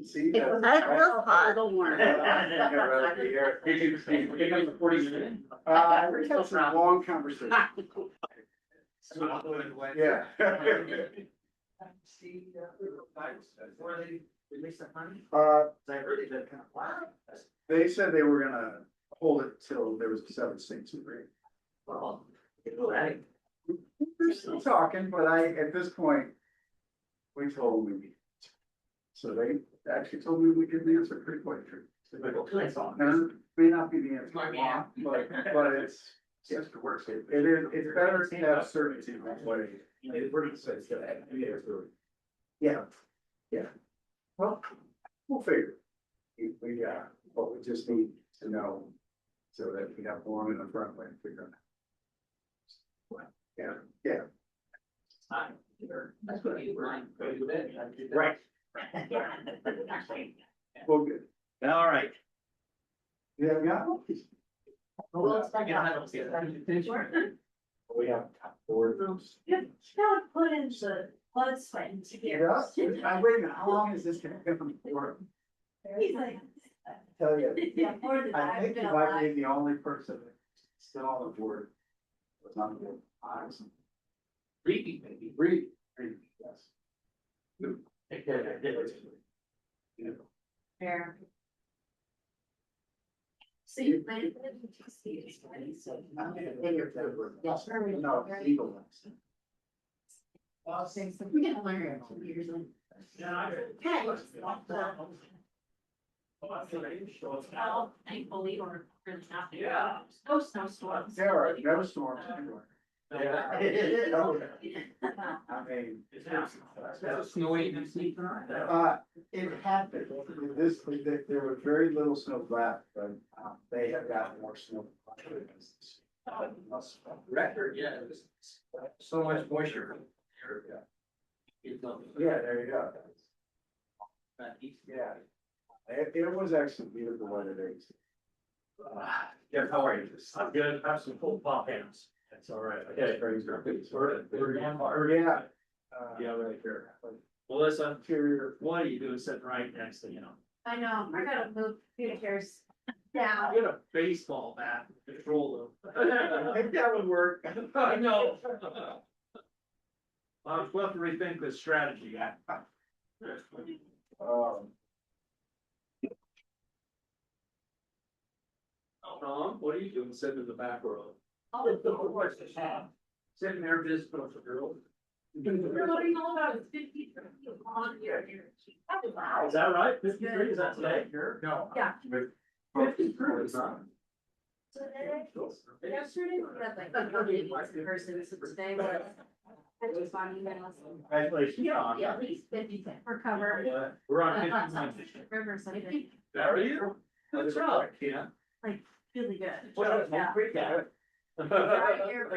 See, It was real hot. A little warm. Did you pick up the 40 minutes? we had some long conversation. Yeah. They said they were gonna hold it till there was a 7 states agree. Well, We're still talking, but at this point, we told them we need. So they actually told me we could answer pretty quick. Now, may not be the answer, but it's. Yes, it works. It is, it's better to have certainty than what it is. We're gonna say it's gonna happen. Yeah, yeah. Well, we'll figure. We but we just need to know so that we have one in the front way to figure it out. Yeah. That's what you were. Right. Well, good. All right. Yeah. We have board. You gotta put in the blood sweat and tears. I wait a minute, how long is this gonna go for? He's like, Tell you, yeah, more than I I've think been you might alive. be the only person that's still on the board. Was on the board. Repeat, maybe. Read, yes. Fair. See, man, you see, it's funny, so. Yes. No, legal. We gotta learn 2 years later. Okay. Well, thankfully, or really not. Yeah. No snowstorms. There are no storms anywhere. Yeah. I mean. It's snowy and sleep tonight. It happened, there was very little snow left, but, they have gotten more snow. Record, yeah. So much moisture. Yeah, there you go. Yeah. It was actually beautiful weather days. Jeff, how are you? I'm good. I have some full pop hands. That's all right. Okay. Yeah. Yeah, right here. Melissa, what are you doing sitting right next to, I know, I gotta move computers down. Get a baseball bat, to control them. That would work. I know. We'll have to rethink this strategy. Tom, what are you doing sitting in the back row? Sitting there just for the girl. What do you know about it? 53 on here. Is that right? 53, is that today? No. Yeah. 53. So yesterday, we had like 30 person, so today was. I just found emails. Congratulations, Tom. Yeah, at least 50 for cover. We're on 59. River something, How are you? Good job, Ken. really good. Well, Yeah.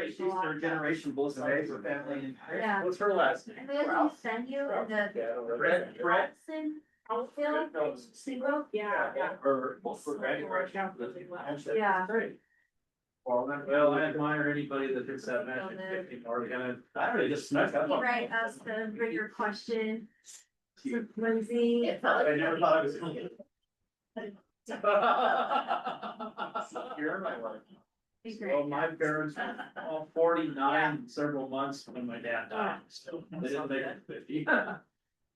She's third generation both sides of the family. Yeah. What's her last name? And then you send you in the. Brett. Hudson outfield, single, yeah. Or for graduate. Yeah. Great. Well, I admire anybody that thinks that magic 50 more gonna, I don't know, just snuck up. You write us the bigger question. Lindsay. I never thought I was gonna get it. You're my wife. Be Well, great. my parents were all 49 several months when my dad died, so they didn't make it 50.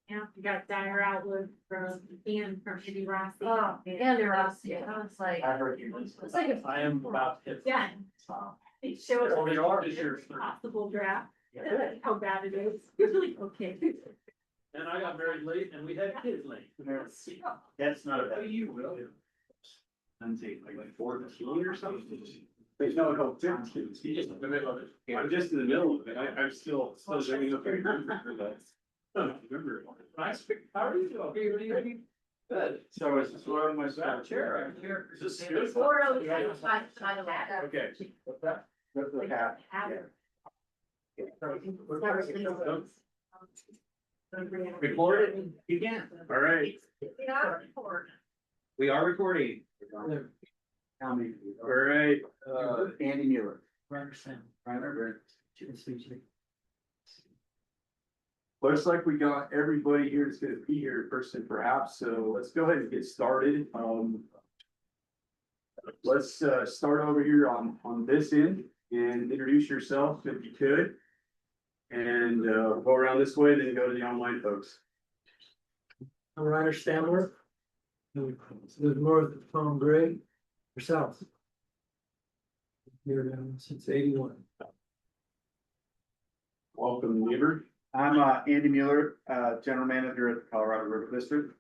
Yeah, you got dire outlook from Ian from Andy Rossi. Oh, Andy Rossi, I was like, I heard you. it's like a. I am about to hit. Yeah. It shows Oh, we are this year. possible draft, Yeah. how bad it is. It's like, okay. And I got married late and we had kids late. That's not a. Oh, you will. I'm taking like 14 or something. There's no, 15. He's just in the middle of it. I'm just in the middle of it. I'm still living up here. I don't remember. Nice. How are you doing? Okay, what are you? Good. So is this one of my staff Chair, I'm here. Is this good? 4:02, by the way. Okay. What's that? That's the hat. Recorded? You can. All right. We are recording. How many? All right. Andy Mueller. Looks like we got everybody here that's gonna be here in person perhaps, so let's go ahead and get started. Let's start over here on this end and introduce yourself if you could. And go around this way, then go to the online folks. I'm Ryder Stamler. Live north of Tom Gray, or south. Here now since 81. Welcome, neighbor. I'm Andy Mueller, General Manager at the Colorado River District.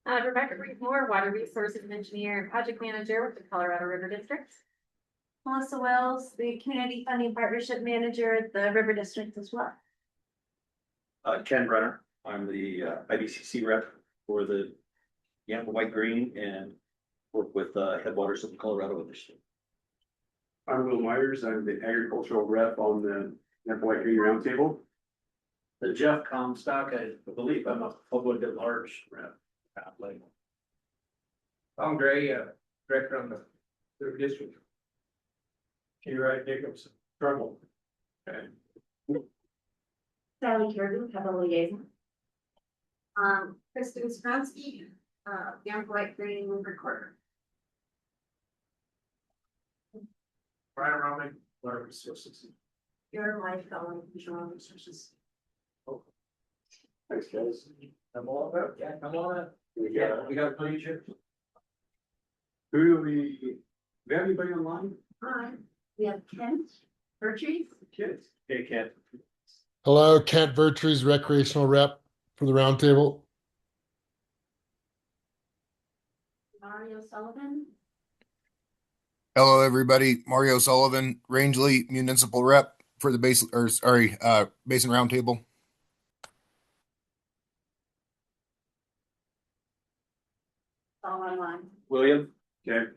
Rebecca Reed-Moore, Water Resources Engineer and Project Manager with the Colorado River District. Melissa Wells, the Community Funding Partnership Manager at the River District as well. Ken Brenner, I'm the IBCC rep for the Yampa White Green and work with Headwaters of the Colorado District. I'm Will Myers. I'm the agricultural rep on the Yampa White Green Roundtable. The Jeff Comstock, I believe I'm a public at large rep. I'm Gray, Director on the River District. K. Wright Jacobs, Trumbull. Okay. Sally Kirby, Capital Liaison. Kristen Skronsky, Young White Green Recorder. Brian Roman, Water Resources. Your life, Visual Resources. Thanks, guys. Come on up, yeah, come on up. We got a picture. Who do we have anybody online? Hi, we have Kent Bertries. Kids. Hey, Ken. Hello, Kent Vertrees, recreational rep for the roundtable. Mario Sullivan. Hello, everybody. Mario Sullivan, Rangeley Municipal Rep for the Basin Roundtable. All online. William? Okay.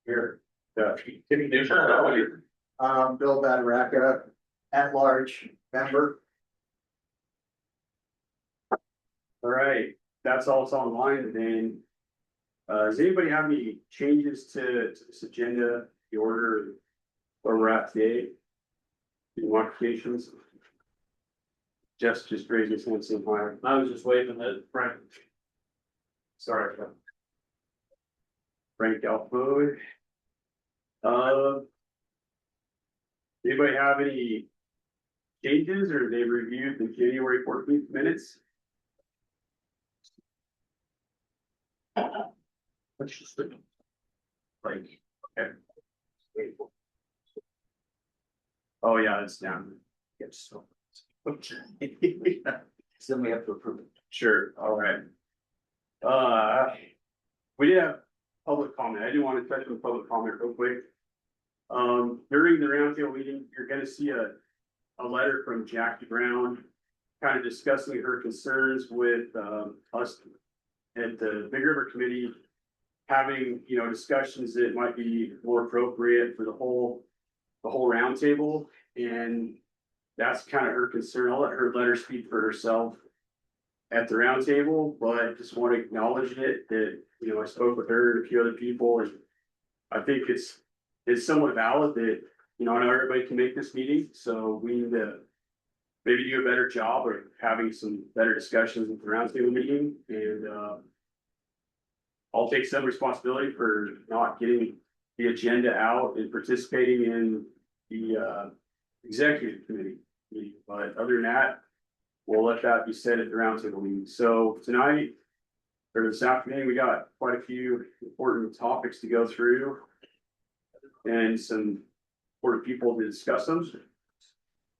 Here. Timmy Newton. Bill Badaraka, at large member. All right, that's all it's online then. Does anybody have any changes to this agenda, the order where we're at today? Any modifications? Just raising his hand saying hi. I was just waving at Frank. Sorry. Frank Alford. Anybody have any changes or they reviewed the January 14th minutes? Let's just look. Like, okay. Oh, yeah, it's down. Yes, so. Okay. So then we have to approve it. Sure, all right. We did have public comment. I do want to touch on public comment real quick. During the roundtable meeting, you're gonna see a letter from Jackie Brown, kind of discussing her concerns with us at the Big River Committee, having, discussions that might be more appropriate for the whole roundtable, and that's kind of her concern. I'll let her speak for herself at the roundtable, but I just want to acknowledge it that, I spoke with her and a few other people, and I think it's somewhat valid that, I know everybody can make this meeting, so we need to maybe do a better job of having some better discussions at the roundtable meeting, and I'll take some responsibility for not getting the agenda out and participating in the executive committee meeting. But other than that, we'll let that be said at the roundtable meeting. So tonight, or this afternoon, we got quite a few important topics to go through and some important people to discuss them.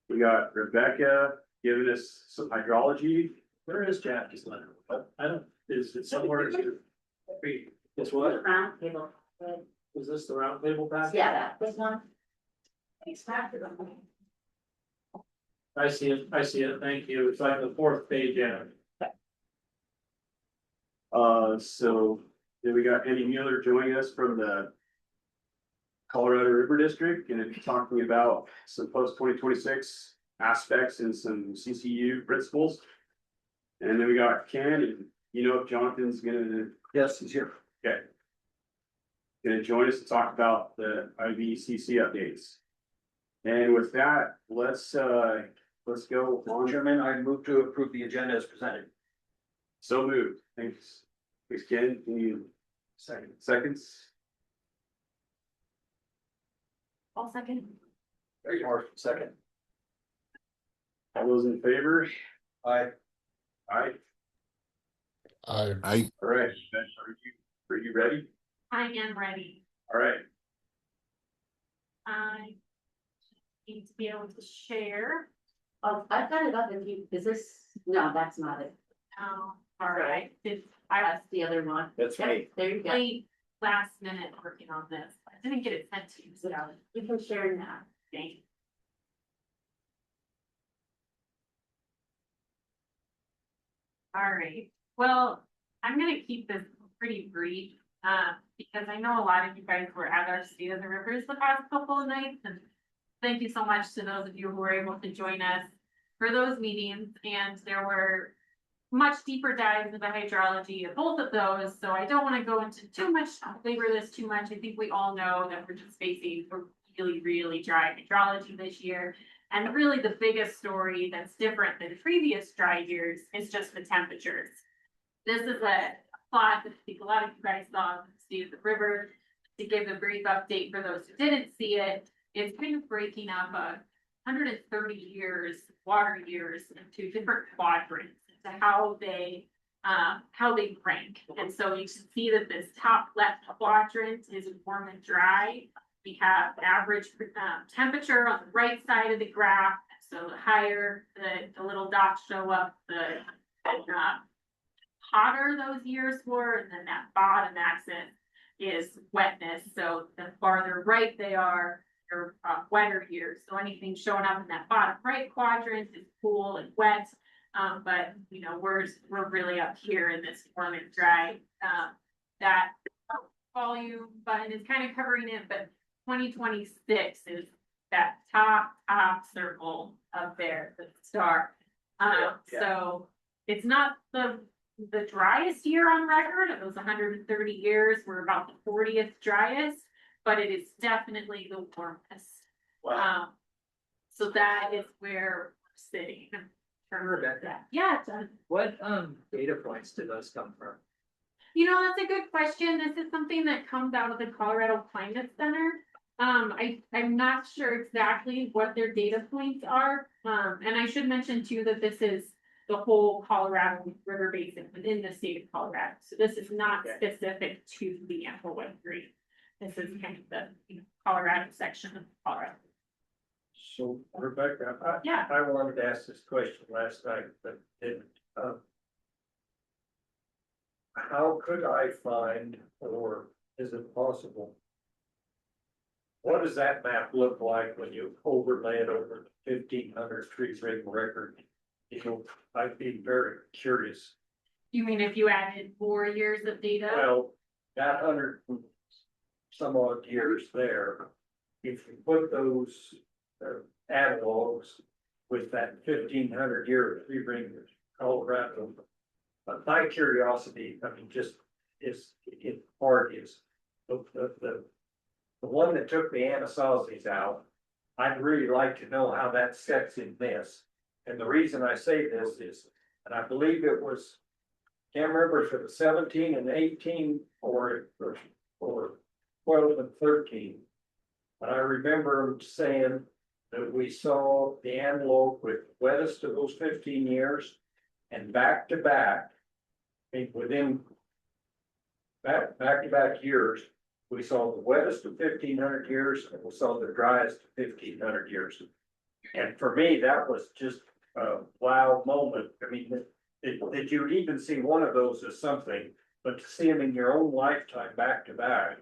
We got Rebecca giving us some hydrology. Where is Jackie's letter? I don't, is it somewhere? It's what? Round table. Is this the round table pack? Yeah, this one. Thanks, Matt. I see it, thank you. It's like the fourth page in. So then we got Andy Mueller joining us from the Colorado River District and talking about some post 2026 aspects and some CCU principles. And then we got Ken, and if Jonathan's gonna. Yes, he's here. Okay. Gonna join us to talk about the IBCC updates. And with that, let's let's go on. Chairman, I move to approve the agenda as presented. So moved. Thanks. Thanks, Ken. Can you seconds? I'll second. Mark, second. All those in favor? Aye. Aye. I, All right. Are you ready? I am ready. All right. I need to be able to share. Oh, I've got it up and you, is this, no, that's not it. All right. I was That's the other one. That's me. There you go. late last minute working on this. I didn't get it sent to you, so You can share now. dang. All right, well, I'm gonna keep this pretty brief, because I know a lot of you guys were at our State of the Rivers the past couple of nights, and thank you so much to those of you who were able to join us for those meetings, and there were much deeper dives into hydrology of both of those, so I don't wanna go into too much, labor this too much. I think we all know that we're just facing a really, really dry hydrology this year. And really the biggest story that's different than previous dry years is just the temperatures. This is a plot that I think a lot of you guys saw of the State of the River. To give a brief update for those who didn't see it, it's kind of breaking up 130 years, water years into different quadrants, into how they rank. And so you can see that this top left quadrant is warm and dry. We have average temperature on the right side of the graph. So the higher the little dots show up, the hotter those years were, and then that bottom axis is wetness. So the farther right they are, they're wetter years. So anything showing up in that bottom right quadrant is cool and wet. But you know, we're really up here in this warm and dry. That volume button is kind of covering it, but 2026 is that top circle up there, the star. So it's not the driest year on record. Of those 130 years, we're about the 40th driest, but it is definitely the warmest. Wow. So that is where we're sitting. Rebecca, Yeah, it's done. what data points do those come from? You know, that's a good question. This is something that comes out of the Colorado Climate Center. I'm not sure exactly what their data points are. And I should mention too that this is the whole Colorado River Basin within the state of Colorado. So this is not specific to the YWG. This is kind of the Colorado section of Colorado. So Rebecca, Yeah. I wanted to ask this question last night, but didn't. How could I find, or is it possible? What does that map look like when you overlay it over the 1,500 tree ring record? You know, I'd be very curious. You mean if you added 4 years of data? Well, that 100 and some odd years there, if you put those analogs with that 1,500 year tree ring Colorado. But my curiosity, I mean, just is the one that took the Anasazis out. I'd really like to know how that sets in this. And the reason I say this is, and I believe it was, can't remember if it was 17 and 18 or 12 and 13. But I remember saying that we saw the antelope with wettest of those 15 years and back to back, I mean, within back to back years, we saw the wettest of 1,500 years and we saw the driest of 1,500 years. And for me, that was just a wow moment. I mean, that you would even see one of those as something, but to see them in your own lifetime back to back.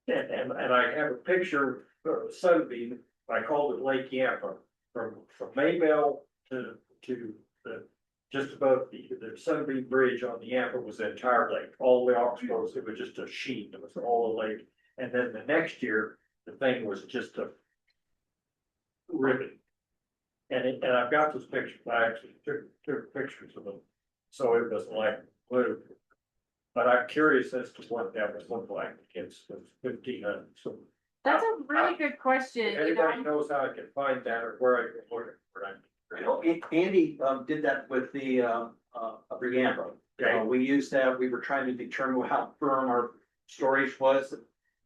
And I have a picture of a sunbeam, I called it Lake Yampa, from Maybell to the just above the Sunbeam Bridge on the Yampa was the entire lake, all the oxbows, it was just a sheet, it was all a lake. And then the next year, the thing was just a ribbon. And I've got those pictures, I actually took pictures of them, so it was like blue. But I'm curious as to what that would look like against the 1,500, so. That's a really good question. If anybody knows how I can find that or where I can look for it. You know, Andy, did that with the, Upper Yampa. Okay. We used that, we were trying to determine how firm our storage was,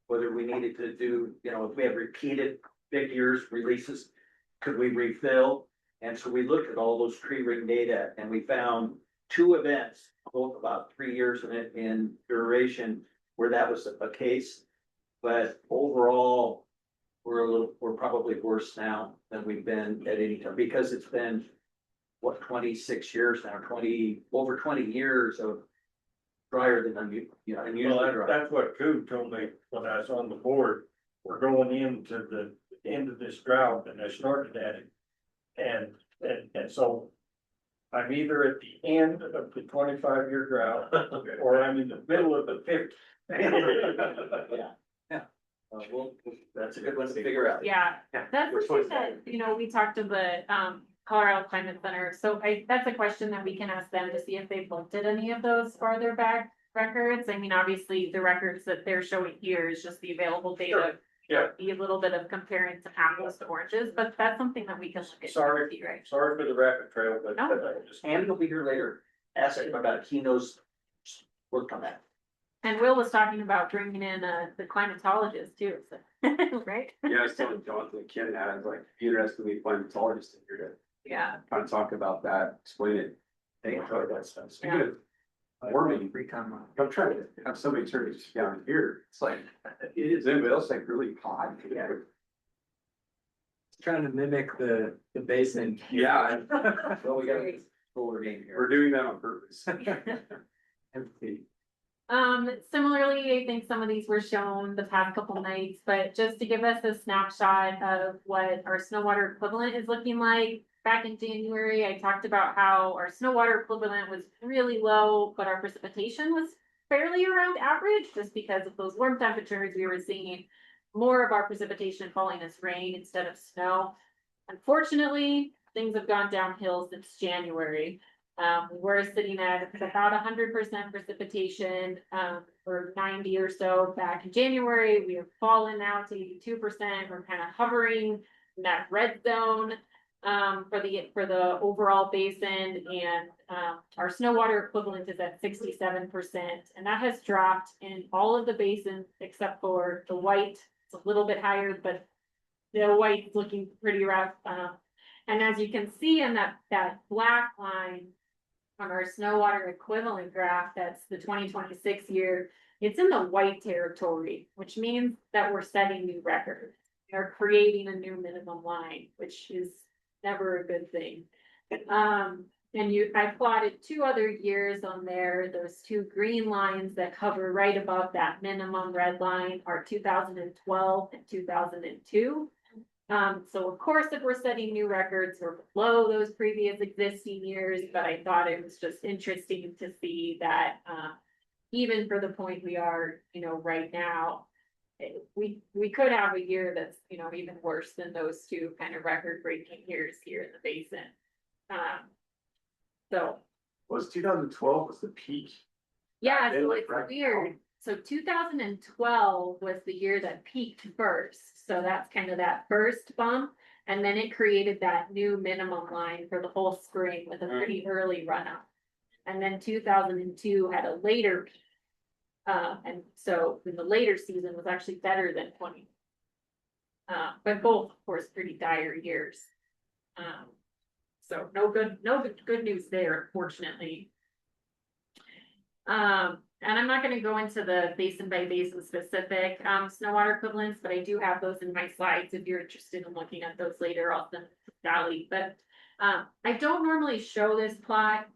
whether we needed to do, you know, if we had repeated big years releases, could we refill? And so we looked at all those tree ring data and we found 2 events, both about 3 years in duration, where that was a case. But overall, we're probably worse now than we've been at any time, because it's been, what, 26 years now, over 20 years of drier than unusually Well, dry. that's what Coon told me when I was on the board. We're going into the end of this drought and I started at it. And so I'm either at the end of the 25-year drought or I'm in the middle of the 50. Yeah. Well, that's a good one to figure out. Yeah, Yeah. that's Which something one's that, we talked to the, Colorado Climate Center, so that's a question that we can ask them to see if they've looked at any of those farther back records. I mean, obviously, the records that they're showing here is just the available data. Yeah. Be a little bit of comparing to apples to oranges, but that's something that we can look at. Sorry. Right? Sorry for the rapid trail, but. No. Andy will be here later. Ask him about it. He knows worked on that. And Will was talking about bringing in, the climatologist too, so, right? Yeah, I was telling Jonathan and Ken, I was like, be interested to be a climatologist in here Yeah, to kind of talk about that, explain it. Hey, enjoy that stuff. Speaking of warming, Free time. I'm trying to have somebody turn it down here. It's like, is anybody else like really hot? Yeah. Trying to mimic the basin. Yeah, Well, we got a solar game here. we're doing that on purpose. Empty. Similarly, I think some of these were shown the past couple nights, but just to give us a snapshot of what our snow water equivalent is looking like. Back in January, I talked about how our snow water equivalent was really low, but our precipitation was fairly around average, just because of those warm temperatures. We were seeing more of our precipitation falling as rain instead of snow. Unfortunately, things have gone downhill since January. We're sitting at about 100% precipitation, for 90 or so back in January. We have fallen now to 82%. We're kind of hovering in that red zone, for the overall basin, and, our snow water equivalent is at 67%. And that has dropped in all of the basins except for the white. It's a little bit higher, but the white's looking pretty rough. And as you can see in that black line on our snow water equivalent graph, that's the 2026 year, it's in the white territory, which means that we're setting new records. We're creating a new minimum line, which is never a good thing. I plotted 2 other years on there. Those 2 green lines that hover right above that minimum red line are 2012 and 2002. So of course, if we're setting new records, we're below those previous existing years, but I thought it was just interesting to see that, even for the point we are, right now, we could have a year that's, even worse than those 2 kind of record breaking years here in the basin. So, Was 2012 was the peak? yeah, They so look it's right weird. So 2012 was the year that peaked first. So that's kind of that first bump. And then it created that new minimum line for the whole spring with a pretty early run up. And then 2002 had a later peak. And so in the later season was actually better than 20. But both, of course, pretty dire years. So no good news there, unfortunately. And I'm not gonna go into the basin by basin specific, snow water equivalents, but I do have those in my slides. If you're interested in looking at those later, I'll send them to Sally. But, I don't normally show this plot,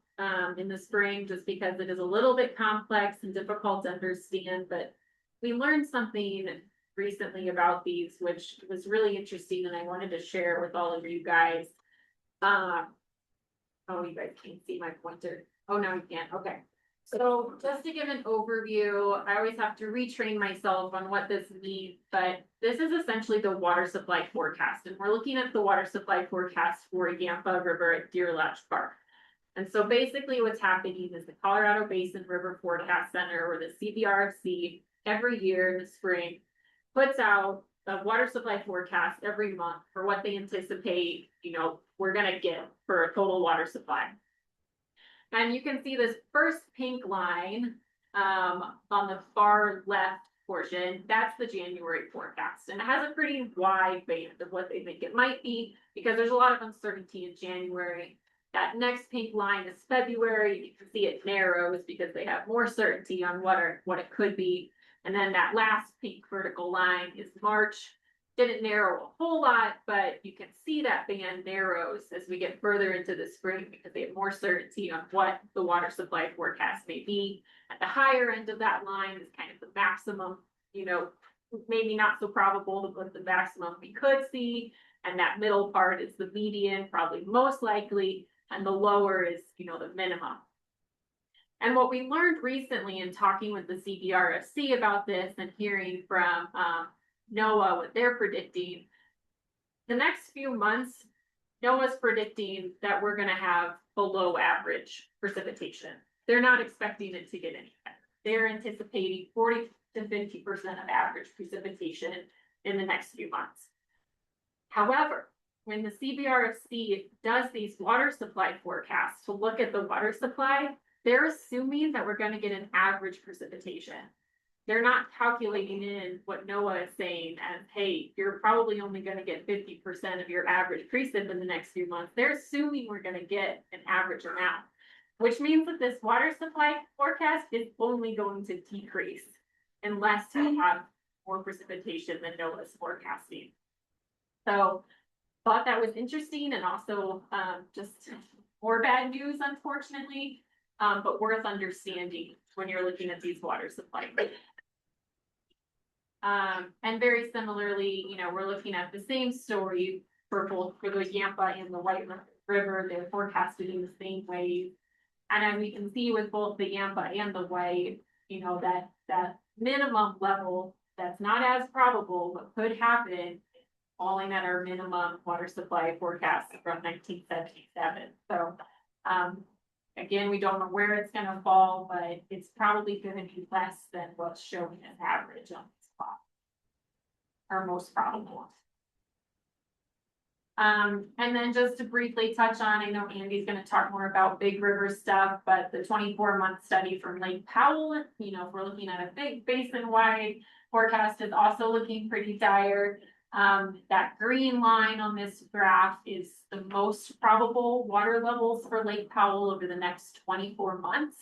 in the spring, just because it is a little bit complex and difficult to understand, but we learned something recently about these, which was really interesting, and I wanted to share with all of you guys. Oh, you guys can't see my pointer. Oh, no, you can't. Okay. So just to give an overview, I always have to retrain myself on what this means, but this is essentially the water supply forecast. And we're looking at the water supply forecast for Yampa River at Deer Lodge Park. And so basically what's happening is the Colorado Basin River Forecast Center, or the CBRC, every year in the spring puts out a water supply forecast every month for what they anticipate, we're gonna get for a total water supply. And you can see this first pink line, on the far left portion, that's the January forecast. And it has a pretty wide band of what they think it might be, because there's a lot of uncertainty in January. That next pink line is February. You can see it narrows because they have more certainty on what it could be. And then that last pink vertical line is March. Didn't narrow a whole lot, but you can see that band narrows as we get further into the spring because they have more certainty on what the water supply forecast may be. At the higher end of that line is kind of the maximum, you know, maybe not so probable, but the maximum we could see. And that middle part is the median, probably most likely, and the lower is, you know, the minimum. And what we learned recently in talking with the CBRFC about this and hearing from NOAA, what they're predicting, the next few months, NOAA's predicting that we're going to have below average precipitation. They're not expecting it to get any better. They're anticipating 40 to 50% of average precipitation in the next few months. However, when the CBRFC does these water supply forecasts to look at the water supply, they're assuming that we're going to get an average precipitation. They're not calculating in what NOAA is saying as, hey, you're probably only going to get 50% of your average precip in the next few months. They're assuming we're going to get an average amount, which means that this water supply forecast is only going to decrease unless we have more precipitation than NOAA is forecasting. So thought that was interesting, and also just more bad news, unfortunately, but worth understanding when you're looking at these water supply. And very similarly, you know, we're looking at the same story for both for the Yampa and the White River. They're forecasted in the same ways. And as we can see with both the Yampa and the White, you know, that minimum level that's not as probable but could happen, falling at our minimum water supply forecast from 1977. So again, we don't know where it's going to fall, but it's probably going to be less than what's shown as average on this spot, or most probable. And then just to briefly touch on, I know Andy's going to talk more about Big River stuff, but the 24-month study from Lake Powell, you know, if we're looking at a big basin-wide forecast, is also looking pretty dire. That green line on this graph is the most probable water levels for Lake Powell over the next 24 months.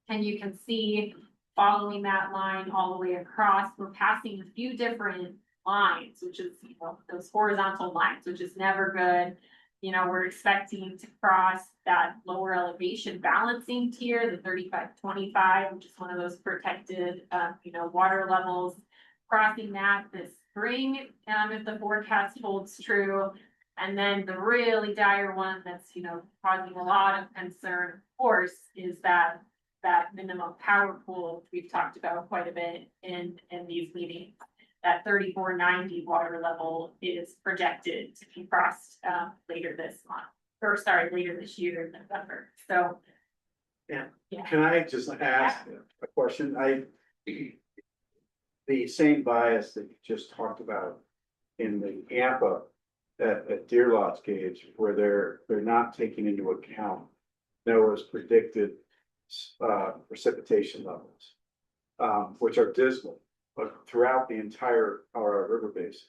And you can see following that line all the way across, we're passing a few different lines, which is, you know, those horizontal lines, which is never good. You know, we're expecting to cross that lower elevation balancing tier, the 35-25, which is one of those protected, you know, water levels. Crossing that this spring, if the forecast holds true. And then the really dire one that's, you know, causing a lot of concern, of course, is that minimum power pool we've talked about quite a bit in these meetings. That 3490 water level is projected to be crossed later this month, or sorry, later this year in November. So, Yeah. Yeah. Can I just ask a question? The same bias that you just talked about in the Yampa at Deer Lots gauge, where they're not taking into account NOAA's predicted precipitation levels, which are dismal, but throughout the entire Colorado River Basin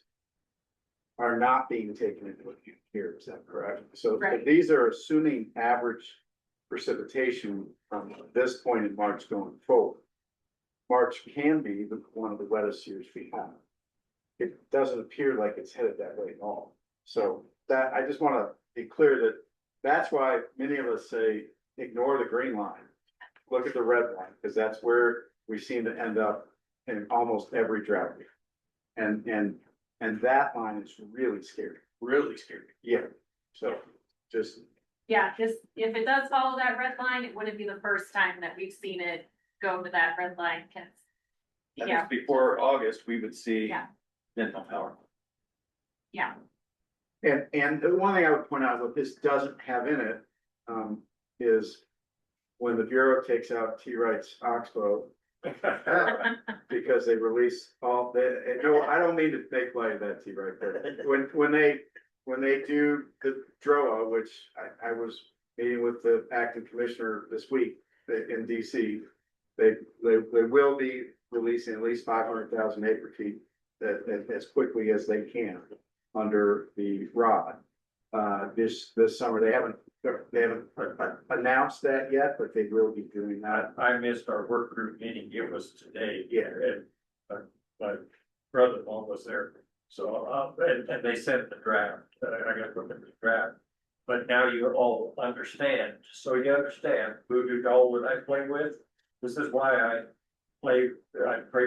are not being taken into account here. Is that correct? So right. These are assuming average precipitation from this point in March going forward. March can be one of the wettest years we have. It doesn't appear like it's headed that way at all. So that I just want to be clear that that's why many of us say ignore the green line, look at the red line, because that's where we seem to end up in almost every drought year. And that line is really scary. Really scary. Yeah. So just Yeah, just if it does follow that red line, it wouldn't be the first time that we've seen it go to that red line, because yeah, Before August, we would see. Yeah. Minimum power. yeah, And the one thing I would point out, what this doesn't have in it, is when the Bureau takes out T-Wright's Oxbow, because they release all the, no, I don't mean to make light of that T-Wright, but when they when they do the DROA, which I was meeting with the acting commissioner this week in DC. They will be releasing at least 500,000 acre feet as quickly as they can under the ROD. This summer, they haven't announced that yet, but they will be doing that. I missed our work group meeting, it was today. Yeah. And, my brother-in-law was there, so, and they sent the draft, I gotta look at the draft. But now you all understand, just so you understand, voodoo doll that I play with, this is why I pray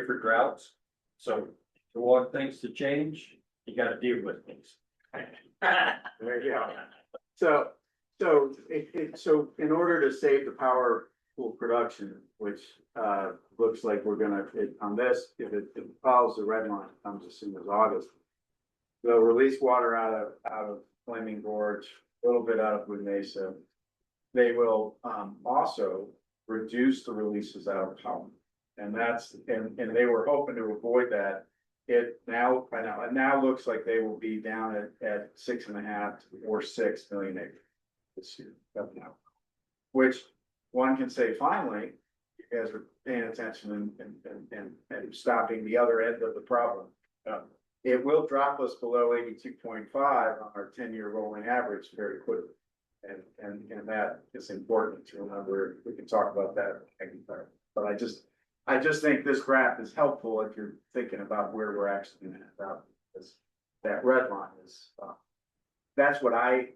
for droughts. So if you want things to change, you gotta deal with things. There you go. So in order to save the power pool production, which looks like we're gonna, on this, if it follows the red line, comes as soon as August. They'll release water out of Flaming Gorge, a little bit out of Blue Mesa. They will also reduce the releases out of Holland. And they were hoping to avoid that. It now looks like they will be down at 6.5 or 6 million acres this year, up now. Which one can say, finally, you guys are paying attention and stopping the other end of the problem. It will drop us below 82.5 on our 10-year rolling average very quickly. And that is important to remember. We can talk about that. But I just think this graph is helpful if you're thinking about where we're actually going to end up. Because that red line is, that's what I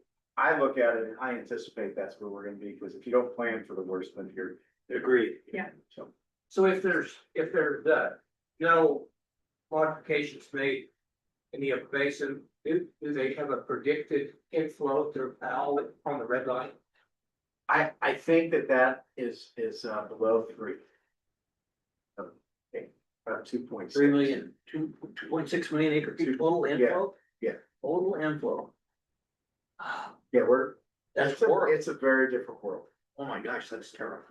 look at it and I anticipate that's where we're going to be. Because if you don't plan for the worst, then you're Agreed. Yeah. So if there's no modifications made in the basin, do they have a predicted inflow through Powell on the red line? I think that is below 3. Okay, about 2.6. 3 million, 2.6 million acre feet total inflow? Yeah. Total inflow. Yeah, That's horrible. it's a very different world. Oh my gosh, that's terrible.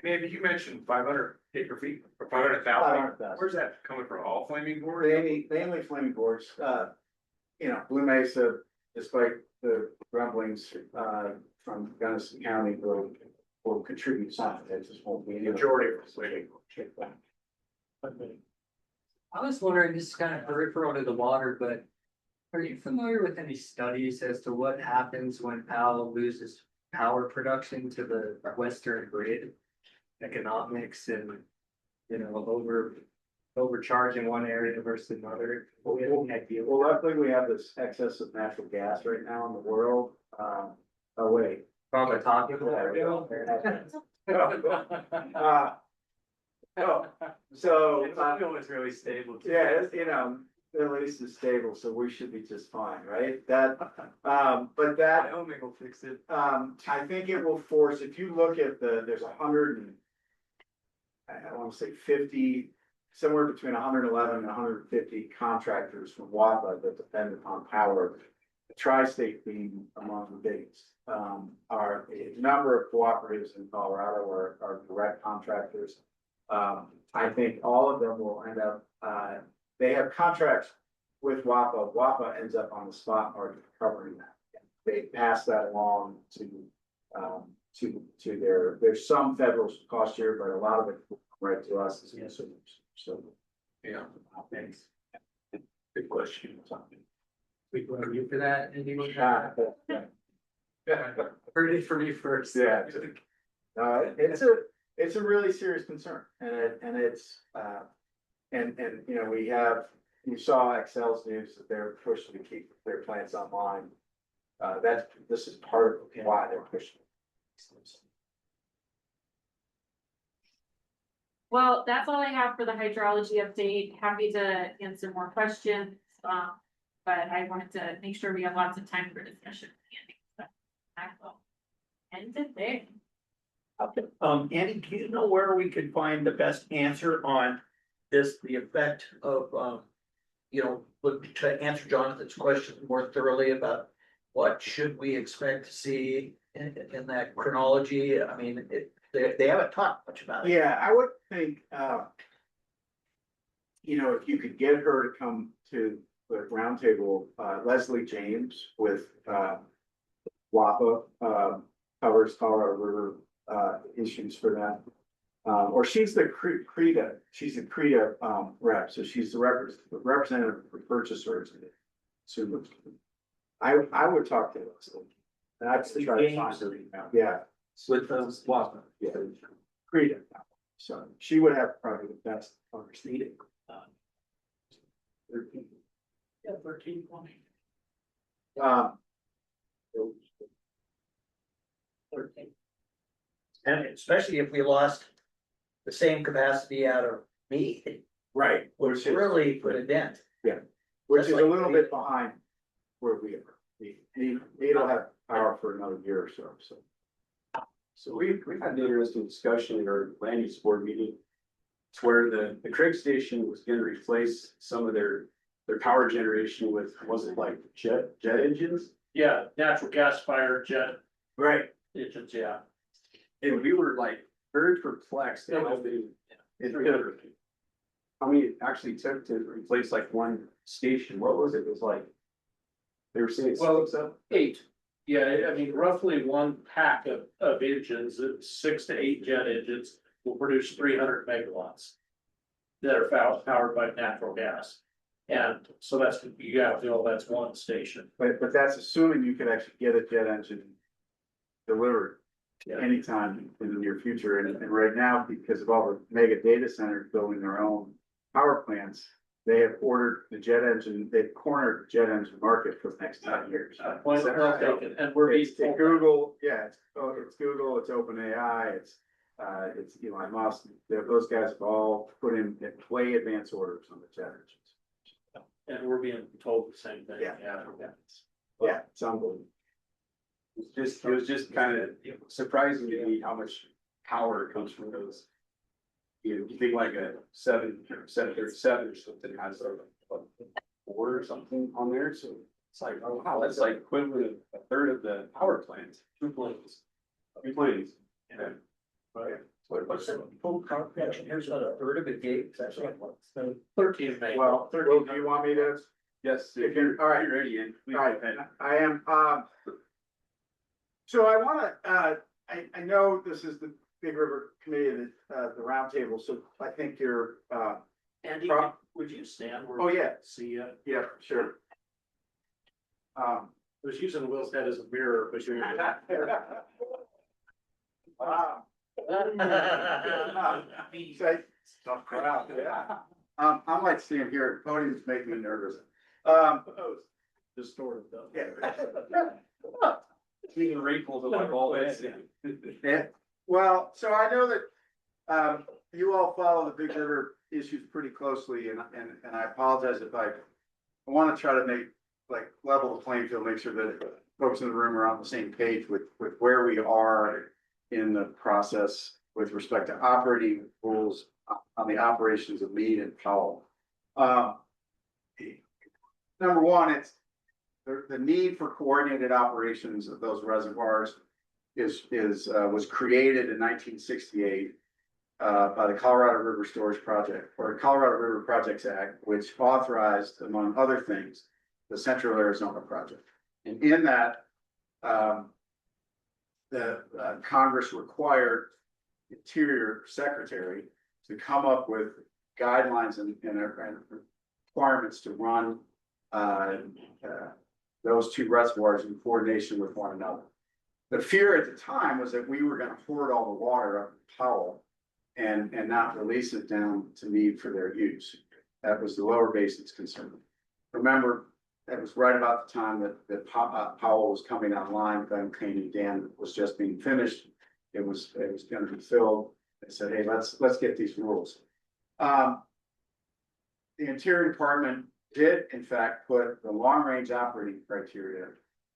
Maybe you mentioned 500 acre feet or 500,000. 500,000. Where's that coming from? All Flaming Gorge? Mainly Flaming Gorge, Blue Mesa, despite the rumblings, from Gunnison County will contribute something, it just won't be. Majority of Flaming Gorge. I was wondering, this is kind of peripheral to the water, but are you familiar with any studies as to what happens when Powell loses power production to the western grid? Economics and, overcharging one area versus another. Well, luckily we have this excess of natural gas right now in the world. Oh, wait. From a talking So, was really stable. Too. yeah, at least it's stable, so we should be just fine, right? But that, Wyoming will fix it. I think it will force, if you look at there's I want to say 50, somewhere between 111 and 150 contractors from WAPA that depend upon power. The tri-state being among the biggest. Our number of cooperatives in Colorado are direct contractors. I think all of them will end up, they have contracts with WAPA. WAPA ends up on the spot market covering that. They pass that along to there's some federal cost share, but a lot of it right to us as consumers. So, Yeah. thanks. Good question. We blame you for that, and you Yeah. heard it from you first. Yeah. It's a really serious concern, and it's you saw Excel's news that they're pushing to keep their plants online. This is part of why they're pushing. Well, that's all I have for the hydrology update. Happy to answer more questions. But I wanted to make sure we have lots of time for discussion. I will end it there. Okay, Andy, do you know where we could find the best answer on this, the effect of, to answer Jonathan's question more thoroughly about what should we expect to see in that chronology? I mean, they haven't talked much about it. Yeah, I would think, if you could get her to come to the roundtable, Leslie James with, WAPA, covers Colorado River, issues for that. Or she's the CREDA, she's the CREDA, rep, so she's the representative for purchasers. So I would talk to Leslie. And I'd try to find her email, yeah. With those, well, Yeah, CREDA. So she would have probably the best understanding. Yeah, 1320. Um, And especially if we lost the same capacity out of Mead, right, which really put a dent. which is a That's like- little bit behind where we are. It'll have power for another year or so, so. So we've had an interesting discussion in our land use board meeting. It's where the Craig station was gonna replace some of their power generation with, was it like jet engines? Yeah, natural gas fired jet Right. engines, yeah. And we were like very perplexed at how many it actually took to replace like one station. What was it? It was like, they were saying Well, six up. 8. Yeah, I mean, roughly one pack of engines, 6 to 8 jet engines will produce 300 megawatts. That are powered by natural gas. And so that's, you have to know that's one station. But that's assuming you could actually get a jet engine delivered Yeah. anytime in the near future. And right now, because of all the mega data centers building their own power plants, they have ordered the jet engine, they've cornered the jet engine market for the next 10 years. Point well taken, and we're being It's told that. Google, yeah, it's Google, it's OpenAI, it's Elon Musk, those guys have all put in way advance orders on the jet engines. And we're being told the same thing. Yeah. Yeah. It's unbelievable. It was just kind of surprising to me how much power comes from those. You think like a 737 or something has a 4 or something on there, so it's like, oh wow, that's like equivalent of a third of the power plant. 2 planes. 2 planes. Yeah. What's the full car production? Here's about a third of a gig. It's actually like what? 13 megawatts. Well, 13. do you want me to? Yes, if you're, all right, ready, and all right, I am, so I wanna, I know this is the Big River Committee, the roundtable, so I think you're, Andy, would you stand? oh, yeah. See ya. yeah, sure. I was using Will's head as a mirror, but you're. Wow. Say, tough crowd, yeah. I might stand here, podiums make me nervous. Distorted though. Yeah. Being wrinkled like all this. Yeah, well, so I know that, you all follow the Big River issues pretty closely, and I apologize if I want to try to make, like, level the playing field, make sure that folks in the room are on the same page with where we are in the process with respect to operating rules on the operations of Mead and Powell. Number one, it's the need for coordinated operations of those reservoirs was created in 1968 by the Colorado River Storage Project, or Colorado River Projects Act, which authorized, among other things, the Central Arizona Project. And in that, the Congress required Interior Secretary to come up with guidelines and requirements to run those two reservoirs in coordination with one another. The fear at the time was that we were going to hoard all the water up in Powell and not release it down to Mead for their use. That was the lower basin's concern. Remember, that was right about the time that Powell was coming online. Glen Canyon Dam was just being finished. It was going to be filled. They said, hey, let's get these rules. The Interior Department did in fact put the long range operating criteria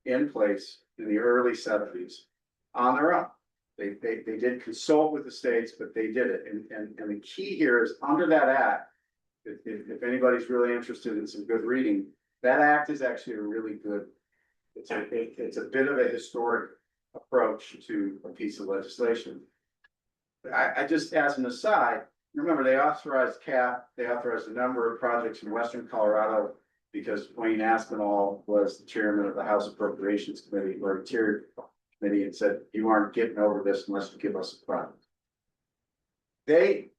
in place in the early 70s on their own. They did consult with the states, but they did it. And the key here is under that act, if anybody's really interested in some good reading, that act is actually a really good, it's a bit of a historic approach to a piece of legislation. I just, as an aside, remember they authorized CAP, they authorized a number of projects in Western Colorado Because Wayne Aspinall was the chairman of the House Appropriations Committee, or Interior Committee, and said, you aren't getting over this unless you give us a product. They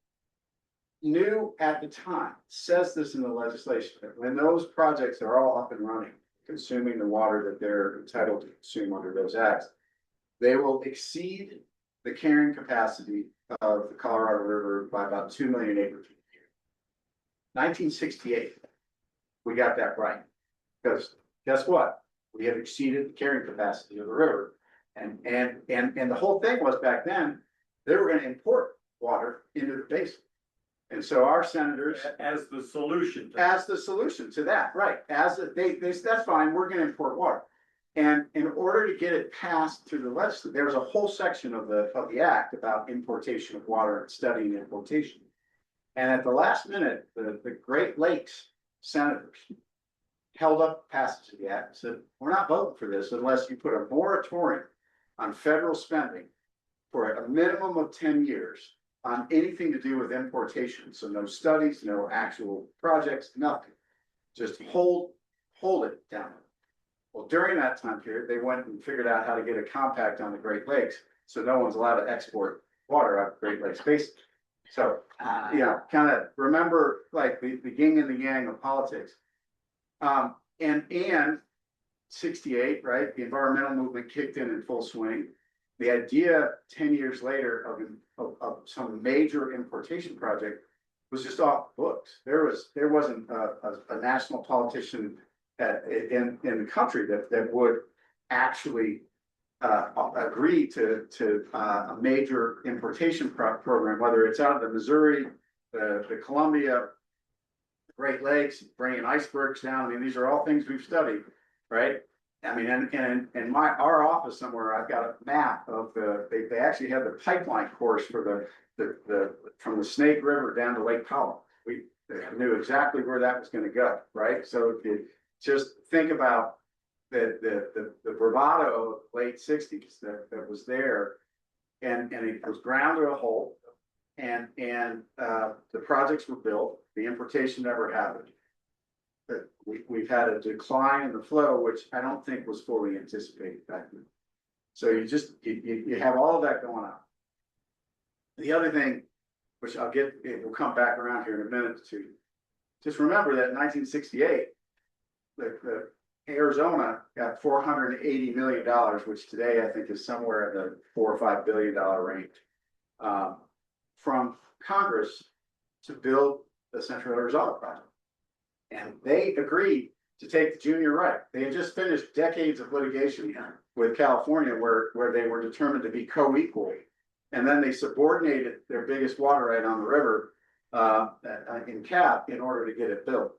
knew at the time, says this in the legislation, that when those projects are all up and running, consuming the water that they're entitled to consume under those acts, they will exceed the carrying capacity of the Colorado River by about 2 million acre feet a year. 1968, we got that right. Because guess what? We have exceeded the carrying capacity of the river. And the whole thing was back then, they were going to import water into the basin. And so our senators, As the solution. to that, right? That's fine, we're gonna import water. And in order to get it passed through the legislature, there was a whole section of the act about importation of water and studying importation. And at the last minute, the Great Lakes senators held up passage of the act and said, we're not voting for this unless you put a moratorium on federal spending for a minimum of 10 years on anything to do with importation. So no studies, no actual projects, nothing. Just hold it down. Well, during that time period, they went and figured out how to get a compact on the Great Lakes. So no one's allowed to export water out of the Great Lakes Basin. So, kind of remember like the yin and the yang of politics. And 68, right? The environmental movement kicked in full swing. The idea 10 years later of some major importation project was just off the books. There wasn't a national politician in the country that would actually agree to a major importation program, whether it's out of the Missouri, the Columbia, the Great Lakes, bringing icebergs down. I mean, these are all things we've studied, right? I mean, and our office somewhere, I've got a map of they actually had the pipeline course for the from the Snake River down to Lake Powell. We knew exactly where that was going to go, right? So if you just think about the bravado of the late 60s that was there, and it was ground to a halt, and the projects were built, the importation never happened. But we've had a decline in the flow, which I don't think was fully anticipated back then. So you have all of that going on. The other thing, which we'll come back around here in a minute or two. Just remember that in 1968, the Arizona got $480 million, which today I think is somewhere in the $4 or $5 billion range, from Congress to build the Central Arizona project. And they agreed to take the junior right. They had just finished decades of litigation with California where they were determined to be co-equal. And then they subordinated their biggest water right on the river in cap in order to get it built.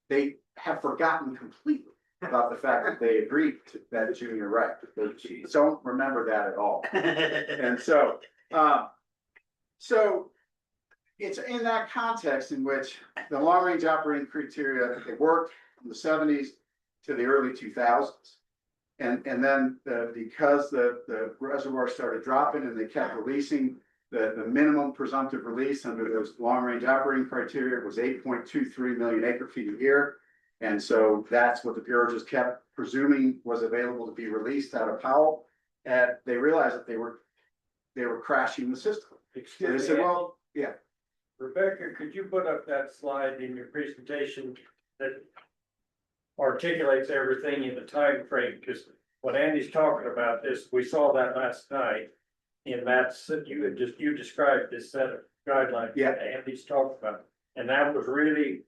They have forgotten completely about the fact that they agreed to that junior right. They don't remember that at all. And so it's in that context in which the long range operating criteria, it worked from the 70s to the early 2000s. And then because the reservoir started dropping and they kept releasing, the minimum presumptive release under those long range operating criteria was 8.23 million acre feet a year. And so that's what the Bureau just kept presuming was available to be released out of Powell. And they realized that they were crashing the system. They said, well, yeah. Rebecca, could you put up that slide in your presentation that articulates everything in the time frame? Because when Andy's talking about this, we saw that last night. And that's, you described this set of guidelines that Andy's talking about. And that was really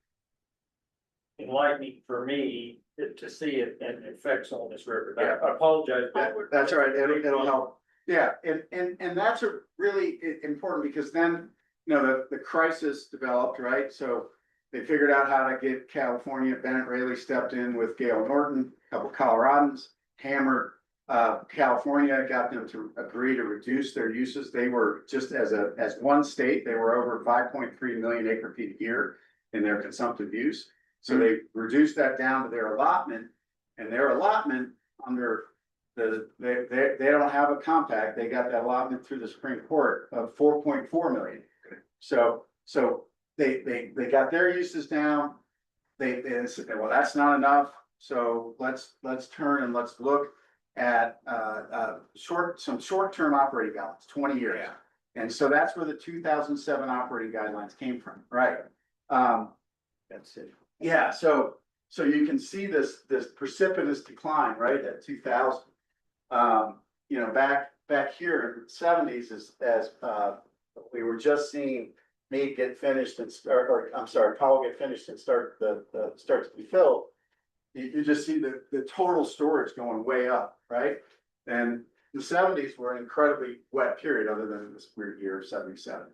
enlightening for me to see it and effects on this river. I apologize. That's all right. It'll help. Yeah. And that's a really important because then, the crisis developed, right? So they figured out how to get California. Bennett Rayleigh stepped in with Gail Norton, a couple Coloradans, hammered California, got them to agree to reduce their uses. They were just as one state, they were over 5.3 million acre feet a year in their consumptive use. So they reduced that down to their allotment, and their allotment under they don't have a compact. They got that allotment through the Supreme Court of 4.4 million. So they got their uses down. they said, well, that's not enough, so let's turn and let's look at, some short-term operating guidelines, 20 years. And so that's where the 2007 operating guidelines came from, right? That's it. Yeah, so you can see this precipitous decline, right, at 2000. You know, back here in the 70s, as we were just seeing Meade get finished and start, or I'm sorry, Powell get finished and start to be filled. You just see the total storage going way up, right? And the 70s were an incredibly wet period, other than this weird year of 77.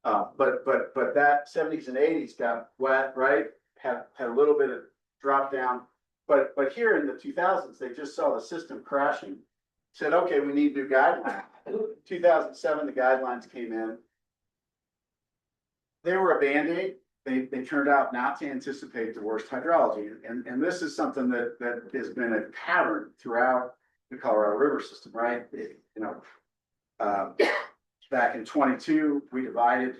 But that 70s and 80s got wet, right? Had a little bit of drop down. But here in the 2000s, they just saw the system crashing. Said, okay, we need new guidelines. 2007, the guidelines came in. They were a Band-Aid. They turned out not to anticipate the worst hydrology. And this is something that has been a pattern throughout the Colorado River system, right? Back in 22, we divided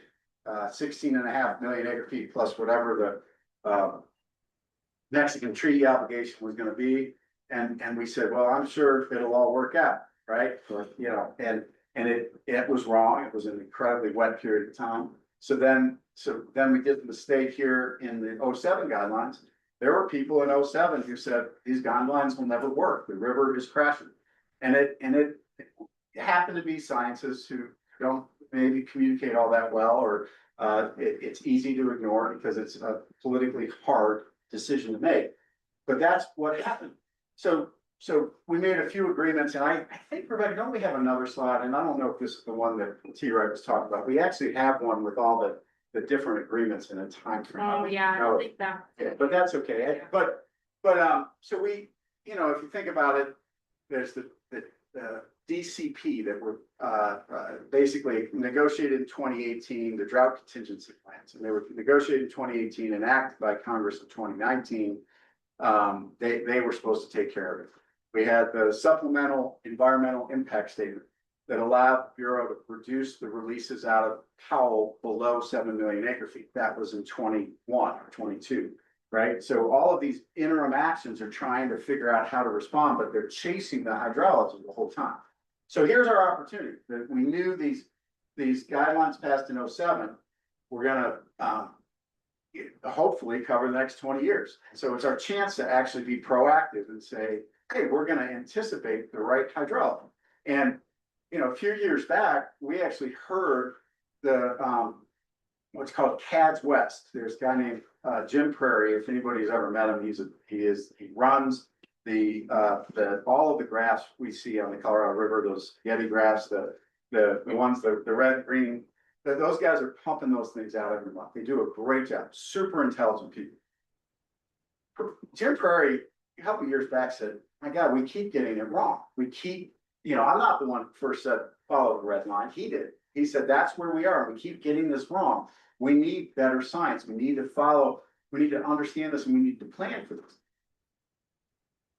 16.5 million acre feet plus whatever the Mexican treaty obligation was going to be. And we said, well, I'm sure it'll all work out, right? And it was wrong. It was an incredibly wet period of time. So then we did the mistake here in the 07 guidelines. There were people in 07 who said these guidelines will never work. The river is crashing. And it happened to be scientists who don't maybe communicate all that well, or it's easy to ignore because it's a politically hard decision to make. But that's what happened. So we made a few agreements, and I think, Rebecca, don't we have another slide? And I don't know if this is the one that T. Wright was talking about. We actually have one with all the different agreements in a time frame. Oh, yeah, I think that. Yeah, but that's okay. But so we, if you think about it, there's the DCP that were basically negotiated in 2018, the drought contingency plans, and they were negotiated in 2018 and enacted by Congress in 2019. They were supposed to take care of it. We had the supplemental environmental impact statement that allowed the Bureau to reduce the releases out of Powell below 7 million acre feet. That was in 21 or 22, right? So all of these interim actions are trying to figure out how to respond, but they're chasing the hydrology the whole time. So here's our opportunity. That we knew these guidelines passed in 07 were going to hopefully cover the next 20 years. So it's our chance to actually be proactive and say, hey, we're going to anticipate the right hydrology. And a few years back, we actually heard the what's called CADS West. There's a guy named Jim Prairie. If anybody's ever met him, he runs all of the graphs we see on the Colorado River, those Yeti graphs, the ones, the red, green. Those guys are pumping those things out every month. They do a great job. Super intelligent people. Jim Prairie, a couple of years back, said, my God, we keep getting it wrong. We keep, I'm not the one who first said follow the red line. He did. He said, that's where we are. We keep getting this wrong. We need better science. We need to understand this, and we need to plan for this.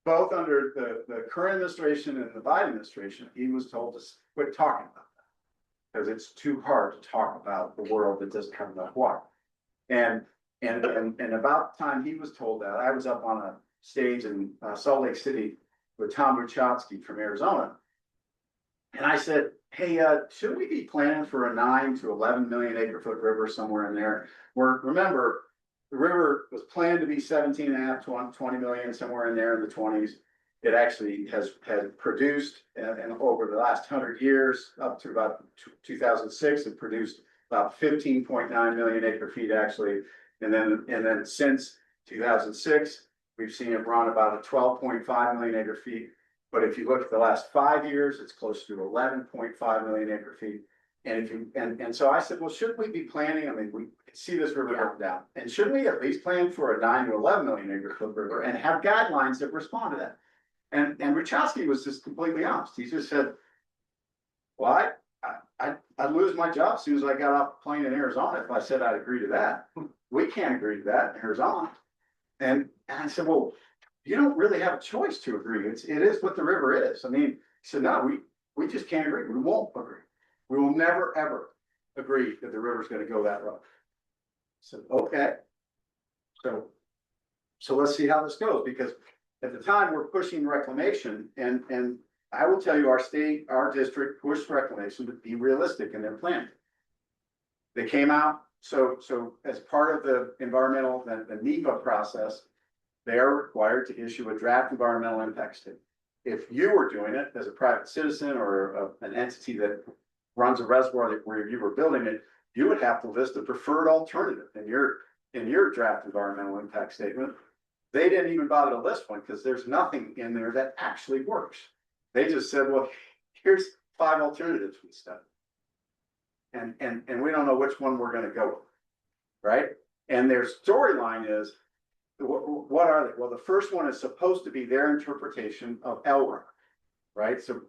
Both under the current administration and the Biden administration, he was told to quit talking about that, because it's too hard to talk about the world that doesn't have enough water. And about the time he was told that, I was up on a stage in Salt Lake City with Tom Buchatsky from Arizona. And I said, hey, should we be planning for a 9 to 11 million acre foot river somewhere in there? Where, remember, the river was planned to be 17.5 to 20 million, somewhere in there in the 20s. It actually has produced, and over the last 100 years, up to about 2006, it produced about 15.9 million acre feet actually. And then since 2006, we've seen it run about a 12.5 million acre feet. But if you look at the last 5 years, it's close to 11.5 million acre feet. And so I said, well, shouldn't we be planning? I mean, we see this river going down, and shouldn't we at least plan for a 9 to 11 million acre foot river and have guidelines that respond to that? And Buchatsky was just completely honest. He just said, well, I'd lose my job as soon as I got off the plane in Arizona if I said I'd agree to that. We can't agree to that in Arizona. And I said, well, you don't really have a choice to agree. It is what the river is. I mean, he said, no, we just can't agree. We won't agree. We will never, ever agree that the river's going to go that route. I said, okay. So So let's see how this goes, because at the time, we're pushing reclamation, and I will tell you, our state, our district pushed reclamation to be realistic in their plan. They came out, so as part of the environmental, the NEPA process, they are required to issue a draft environmental impact statement. If you were doing it as a private citizen or an entity that runs a reservoir where you were building it, you would have to list a preferred alternative in your draft environmental impact statement. They didn't even bother to list one because there's nothing in there that actually works. They just said, well, here's 5 alternatives we studied. And we don't know which one we're gonna go with, right? And their storyline is, what are they? Well, the first one is supposed to be their interpretation of LROC, right? So